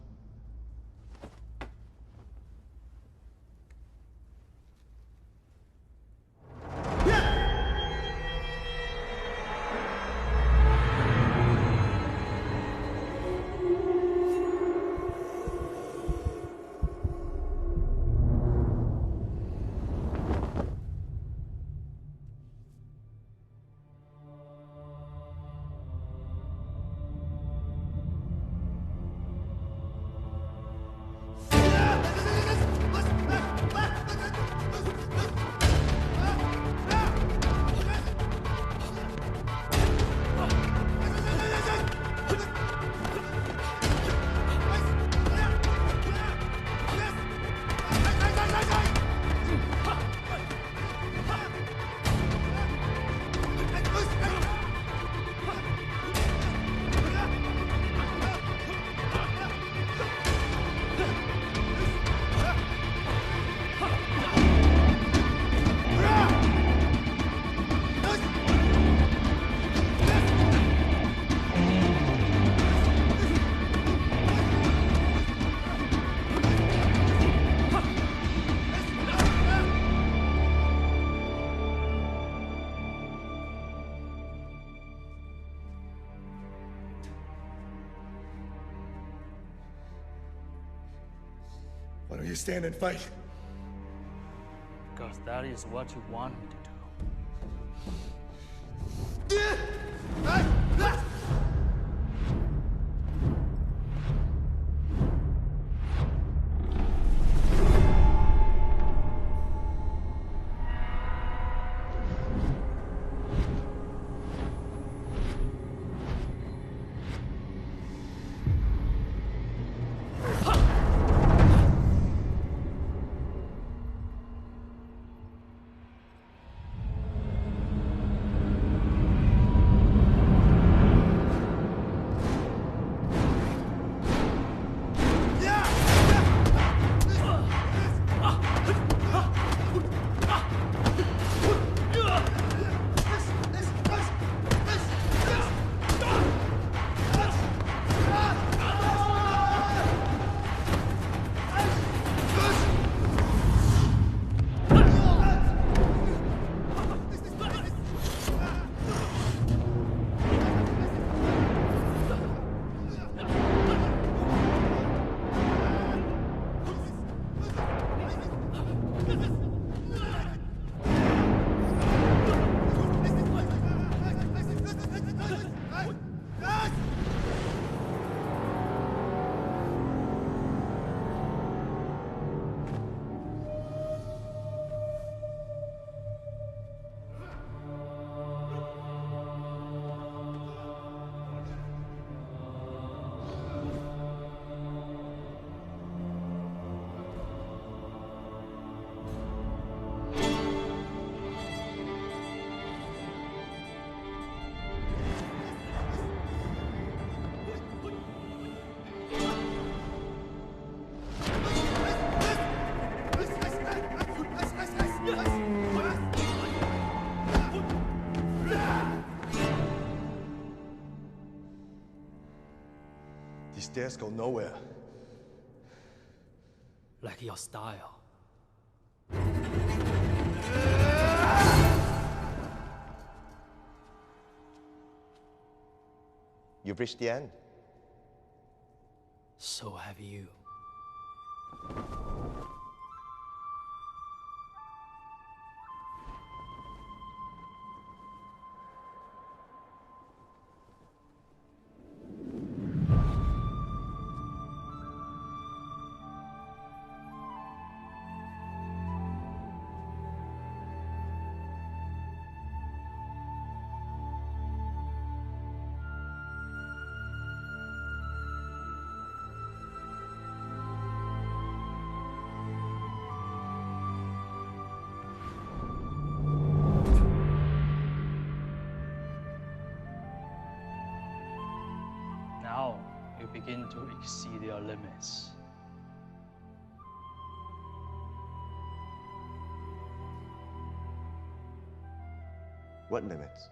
Why don't you stand and fight? Because that is what you want me to do. These stairs go nowhere. Like your style. You've reached the end. So have you. Now you begin to exceed your limits. What limits?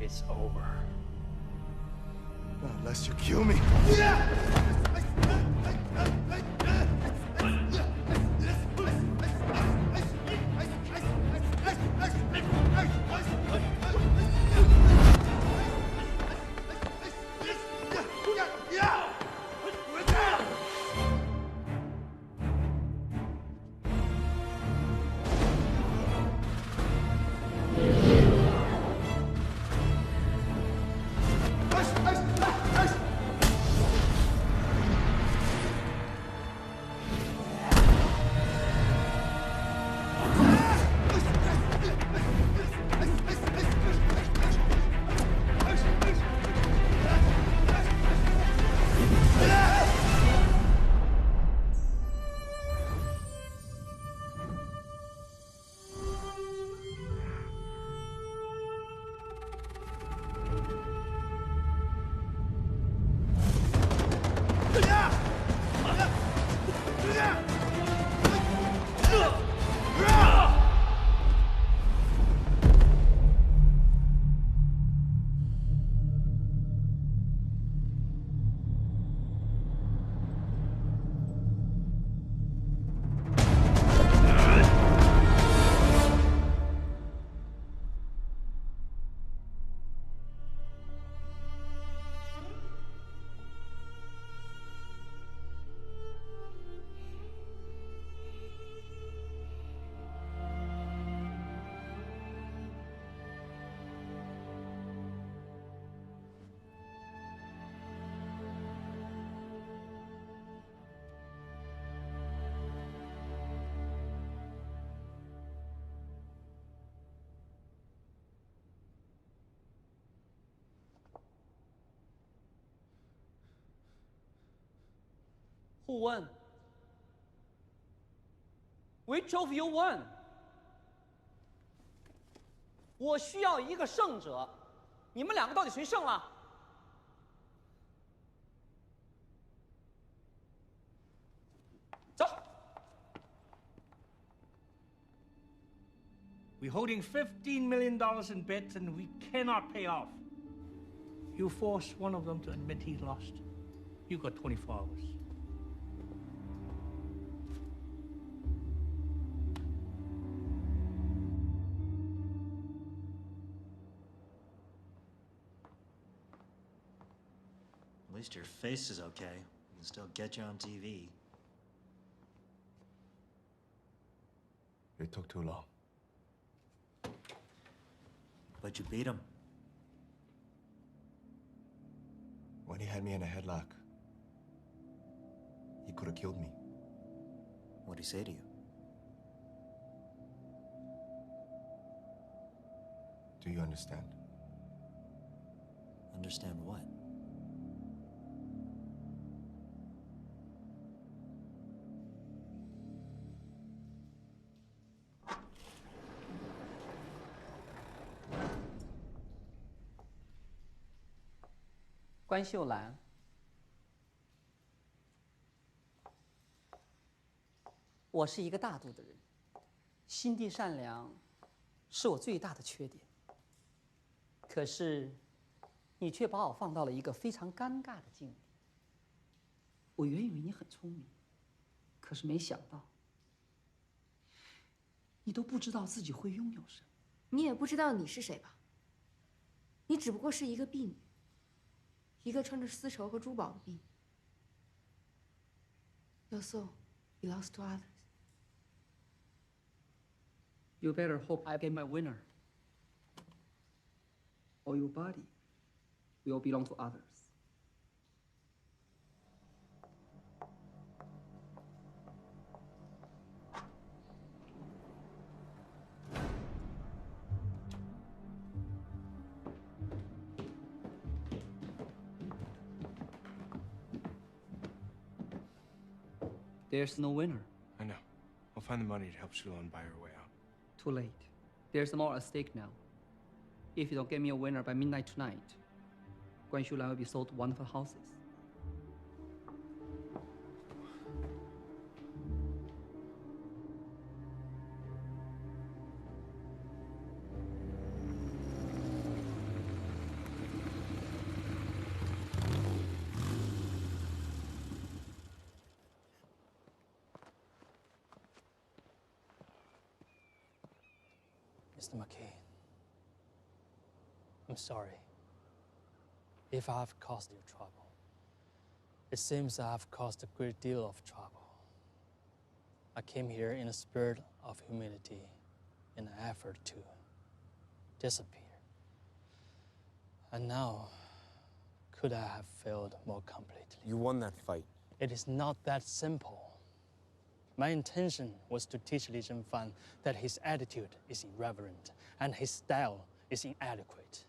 It's over. Not unless you kill me. Who won? Which of you won? 我需要一个胜者，你们两个到底谁胜了？ We're holding $15 million in bets and we cannot pay off. You force one of them to admit he lost. You got 24 hours. At least your face is okay. We can still get you on TV. It took too long. But you beat him. When he had me in a headlock, he could have killed me. What'd he say to you? Do you understand? Understand what? "关秀兰，我是一个大度的人，心地善良是我最大的缺点。可是，你却把我放到了一个非常尴尬的境地。我原以为你很聪明，可是没想到，你都不知道自己会拥有什么。你也不知道你是谁吧？你只不过是一个婢女。 一个穿着丝绸和珠宝的婢女。Your soul belongs to others. You better hope I get my winner, or your body will belong to others. There's no winner. I know. I'll find the money to help Shulan buy her way out. Too late. There's more at stake now. If you don't get me a winner by midnight tonight, Guan Shulan will be sold to one of her houses. Mr. McKay, I'm sorry if I've caused you trouble. It seems I've caused a great deal of trouble. I came here in a spirit of humility in an effort to disappear. And now, could I have failed more completely? You won that fight. It is not that simple. My intention was to teach Li Zhenfan that his attitude is irreverent and his style is inadequate.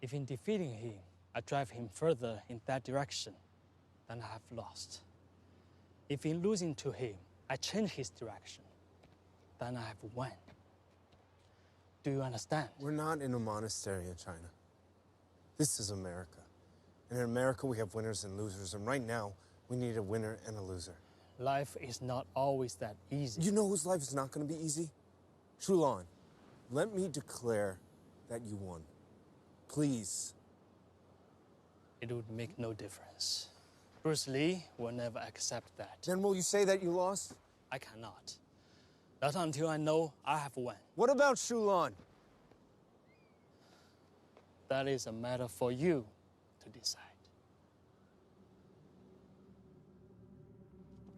If in defeating him, I drive him further in that direction, then I have lost. If in losing to him, I change his direction, then I have won. Do you understand? We're not in a monastery in China. This is America. And in America, we have winners and losers. And right now, we need a winner and a loser. Life is not always that easy. You know whose life is not going to be easy? Shulan, let me declare that you won. Please. It would make no difference. Bruce Lee will never accept that. Then will you say that you lost? I cannot. Not until I know I have won. What about Shulan? That is a matter for you to decide.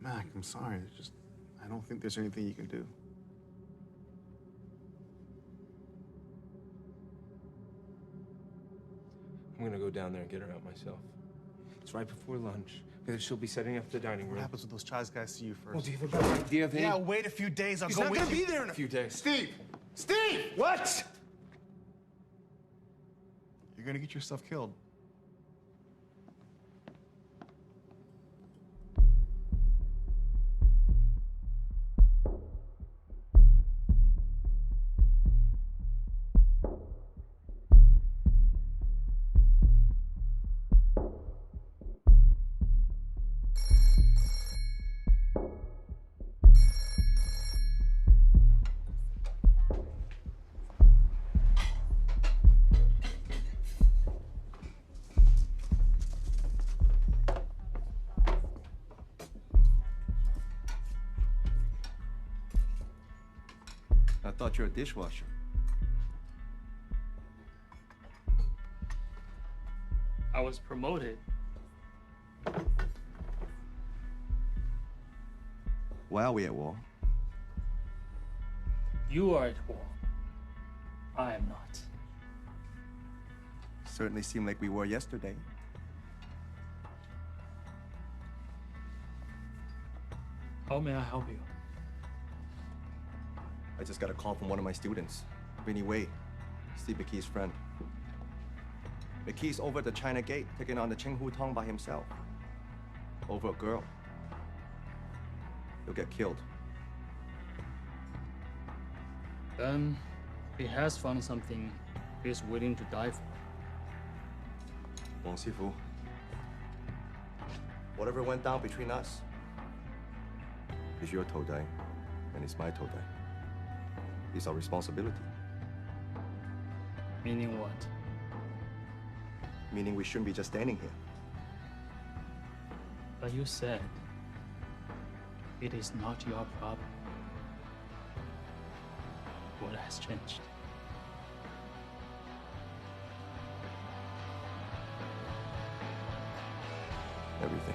Mac, I'm sorry. I don't think there's anything you can do. I'm gonna go down there and get her out myself. It's right before lunch, because she'll be setting up the dining room. What happens when those Chaz guys see you first? Well, do you have a better idea than... Yeah, wait a few days. I'll He's go not with gonna you. be there in a few days. Steve! Steve! What? You're gonna get yourself killed. I thought you're a dishwasher. I was promoted. Why are we at war? You are at war. I am not. Certainly seemed like we were yesterday. How may I help you? I just got a call from one of my students, Vinny Wei, Steve McKee's friend. McKee's over at the China Gate, taking on the Chenghu Tong by himself. Over a girl. He'll get killed. Then he has found something he's willing to die for. Wang Sifu, whatever went down between us is your Todai, and it's my Todai. It's our responsibility. Meaning what? Meaning we shouldn't be just standing here. But you said it is not your problem. What has changed? Everything.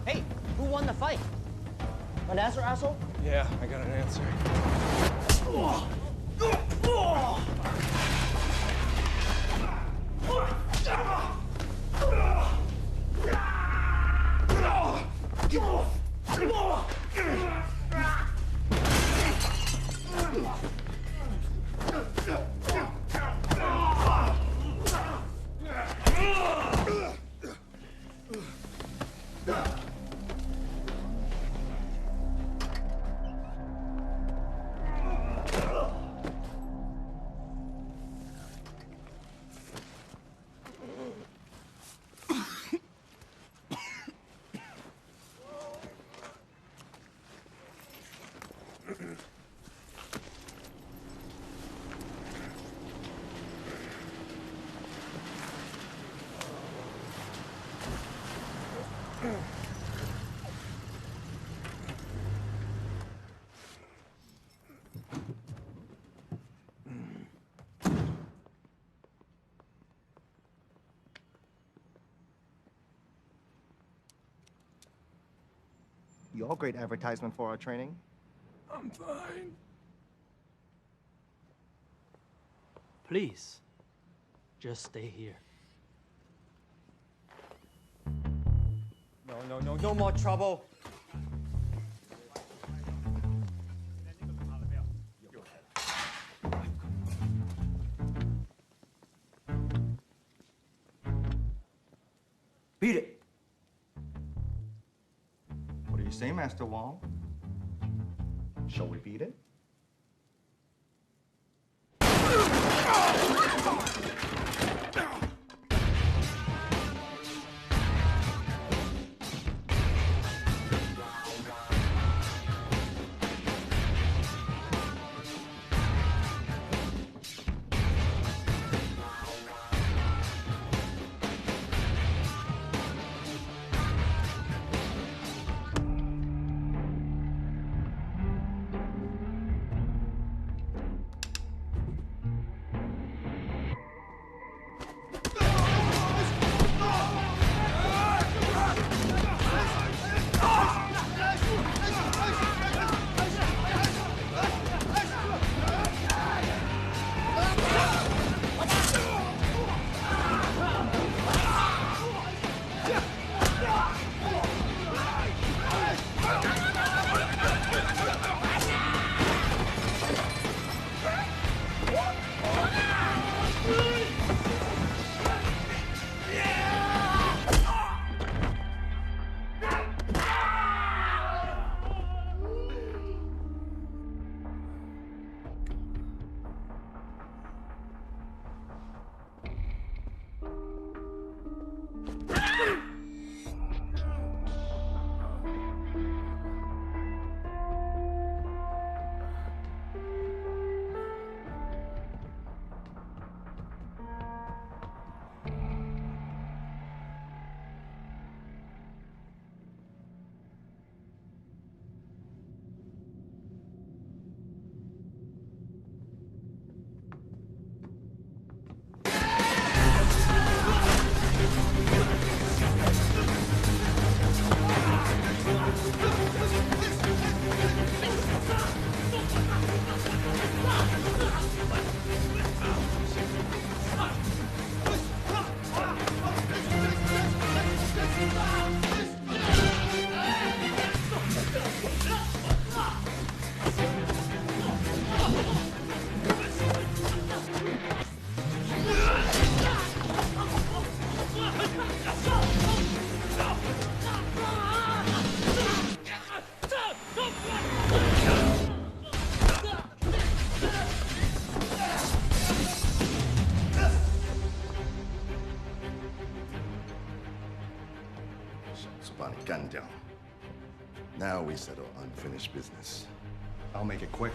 Hey, who won the fight? An answer, asshole? Yeah, I got an answer. You're great advertisement for our training. I'm fine. Please, just stay here. No more trouble. Beat it! What do you say, Master Wong? Shall we beat it? gun down. Now we settle unfinished business. I'll make it quick.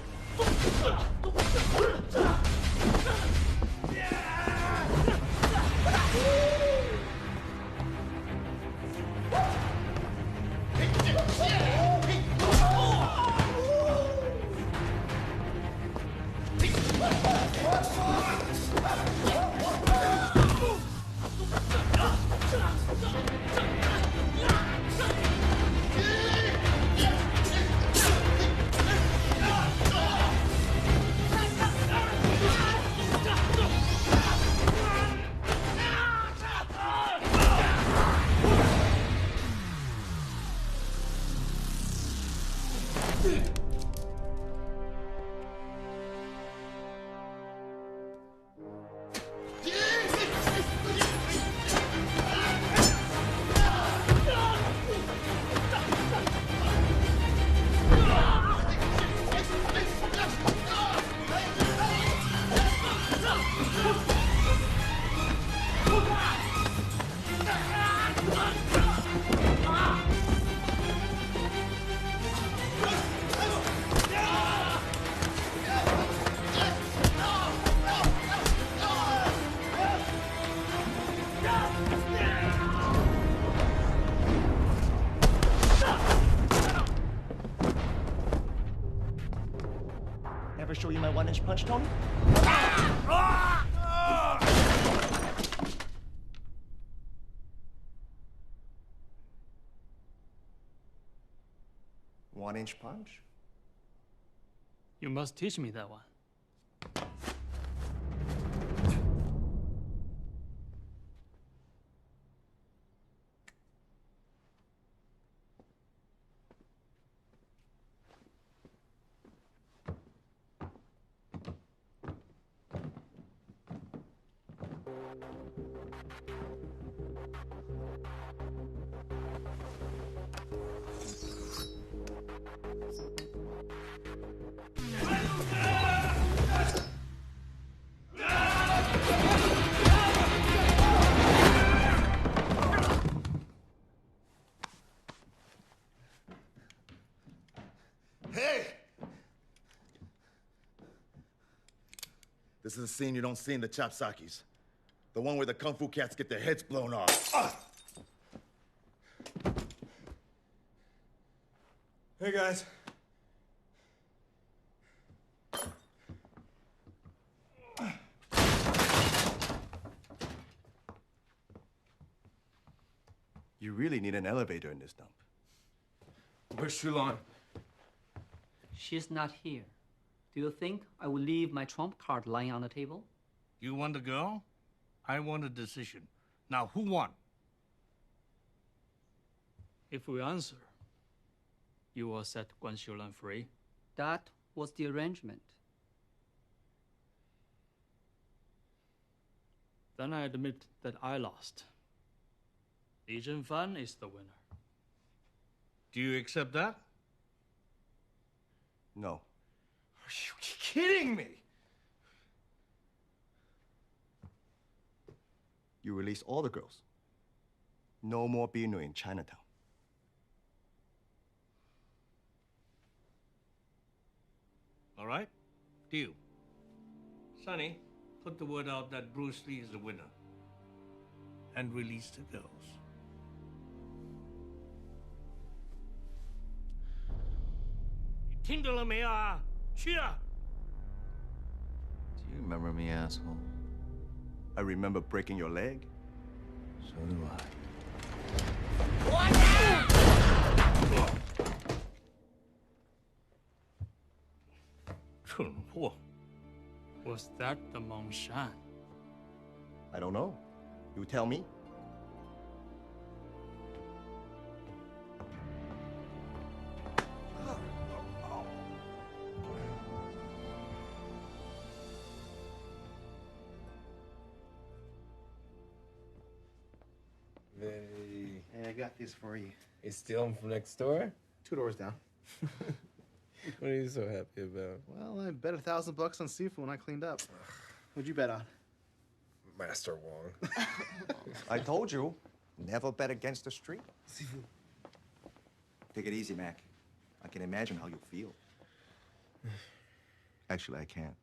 Ever show you my 1-inch punch, Tony? One-inch punch? You must teach me that one. Hey! This is a scene you don't see in the Chopsakis. The one where the Kung Fu cats get their heads blown off. Hey, guys. You really need an elevator in this dump. Where's Shulon? She's not here. Do you think I will leave my trump card lying on the table? You want the girl? I want a decision. Now, who won? If we answer, you will set Guan Xiulan free. That was the arrangement. Then I admit that I lost. Li Zhenfan is the winner. Do you accept that? No. Are you kidding me? You release all the girls. No more Binu in Chinatown. All right? Deal. Sonny, put the word out that Bruce Lee is the winner. And release the girls. You 听到了没有啊？去啊！ Do you remember me, asshole? I remember breaking your leg. So do I. Was that the Mongshan? I don't know. You tell me. Hey, I got this for you. You steal them from next door? 2 doors down. What are you so happy about? Well, I bet $1,000 on seafood when I cleaned up. What'd you bet on? Master Wong. I told you, never bet against the street. Seafood. Take it easy, Mac. I can imagine how you feel. Actually, I can't.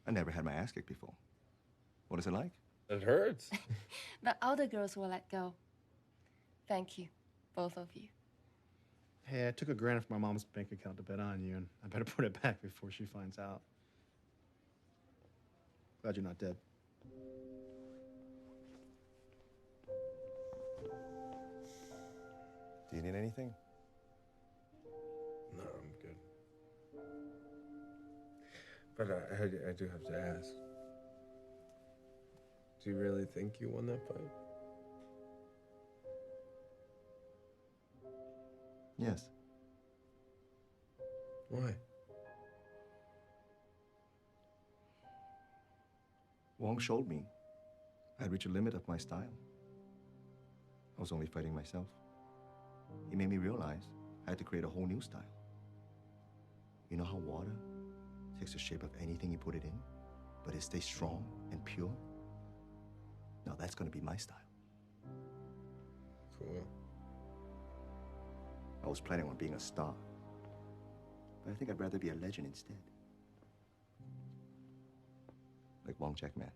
I never had my ass kicked before. What is it like? It hurts. But all the girls will let go. Thank you, both of you. Hey, I took $1,000 from my mom's bank account to bet on you, and I better put it back before she finds out. Glad you're not dead. Do you need anything? No, I'm good. But I do have to ask. Do you really think you won that fight? Yes. Why? Wong showed me I'd reached a limit of my style. I was only fighting myself. He made me realize I had to create a whole new style. You know how water takes the shape of anything you put it in, but it stays strong and pure? Now that's gonna be my style. Cool. I was planning on being a star, but I think I'd rather be a legend instead. Like Wong Jackman.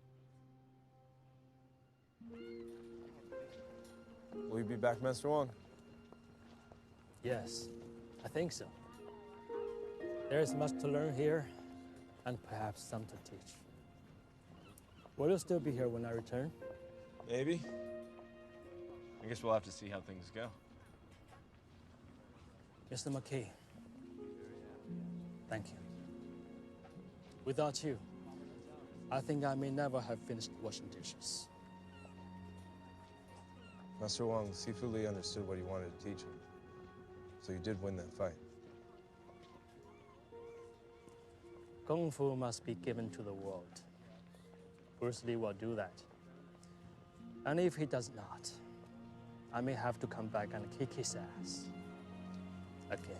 Will you be back, Master Wong? Yes, I think so. There is much to learn here, and perhaps some to teach. Will you still be here when I return? Maybe. I guess we'll have to see how things go. Mr. McKay, thank you. Without you, I think I may never have finished washing dishes. Master Wong, Sifu Lee understood what he wanted to teach him. So you did win that fight. Kung Fu must be given to the world. Bruce Lee will do that. And if he does not, I may have to come back and kick his ass. Again.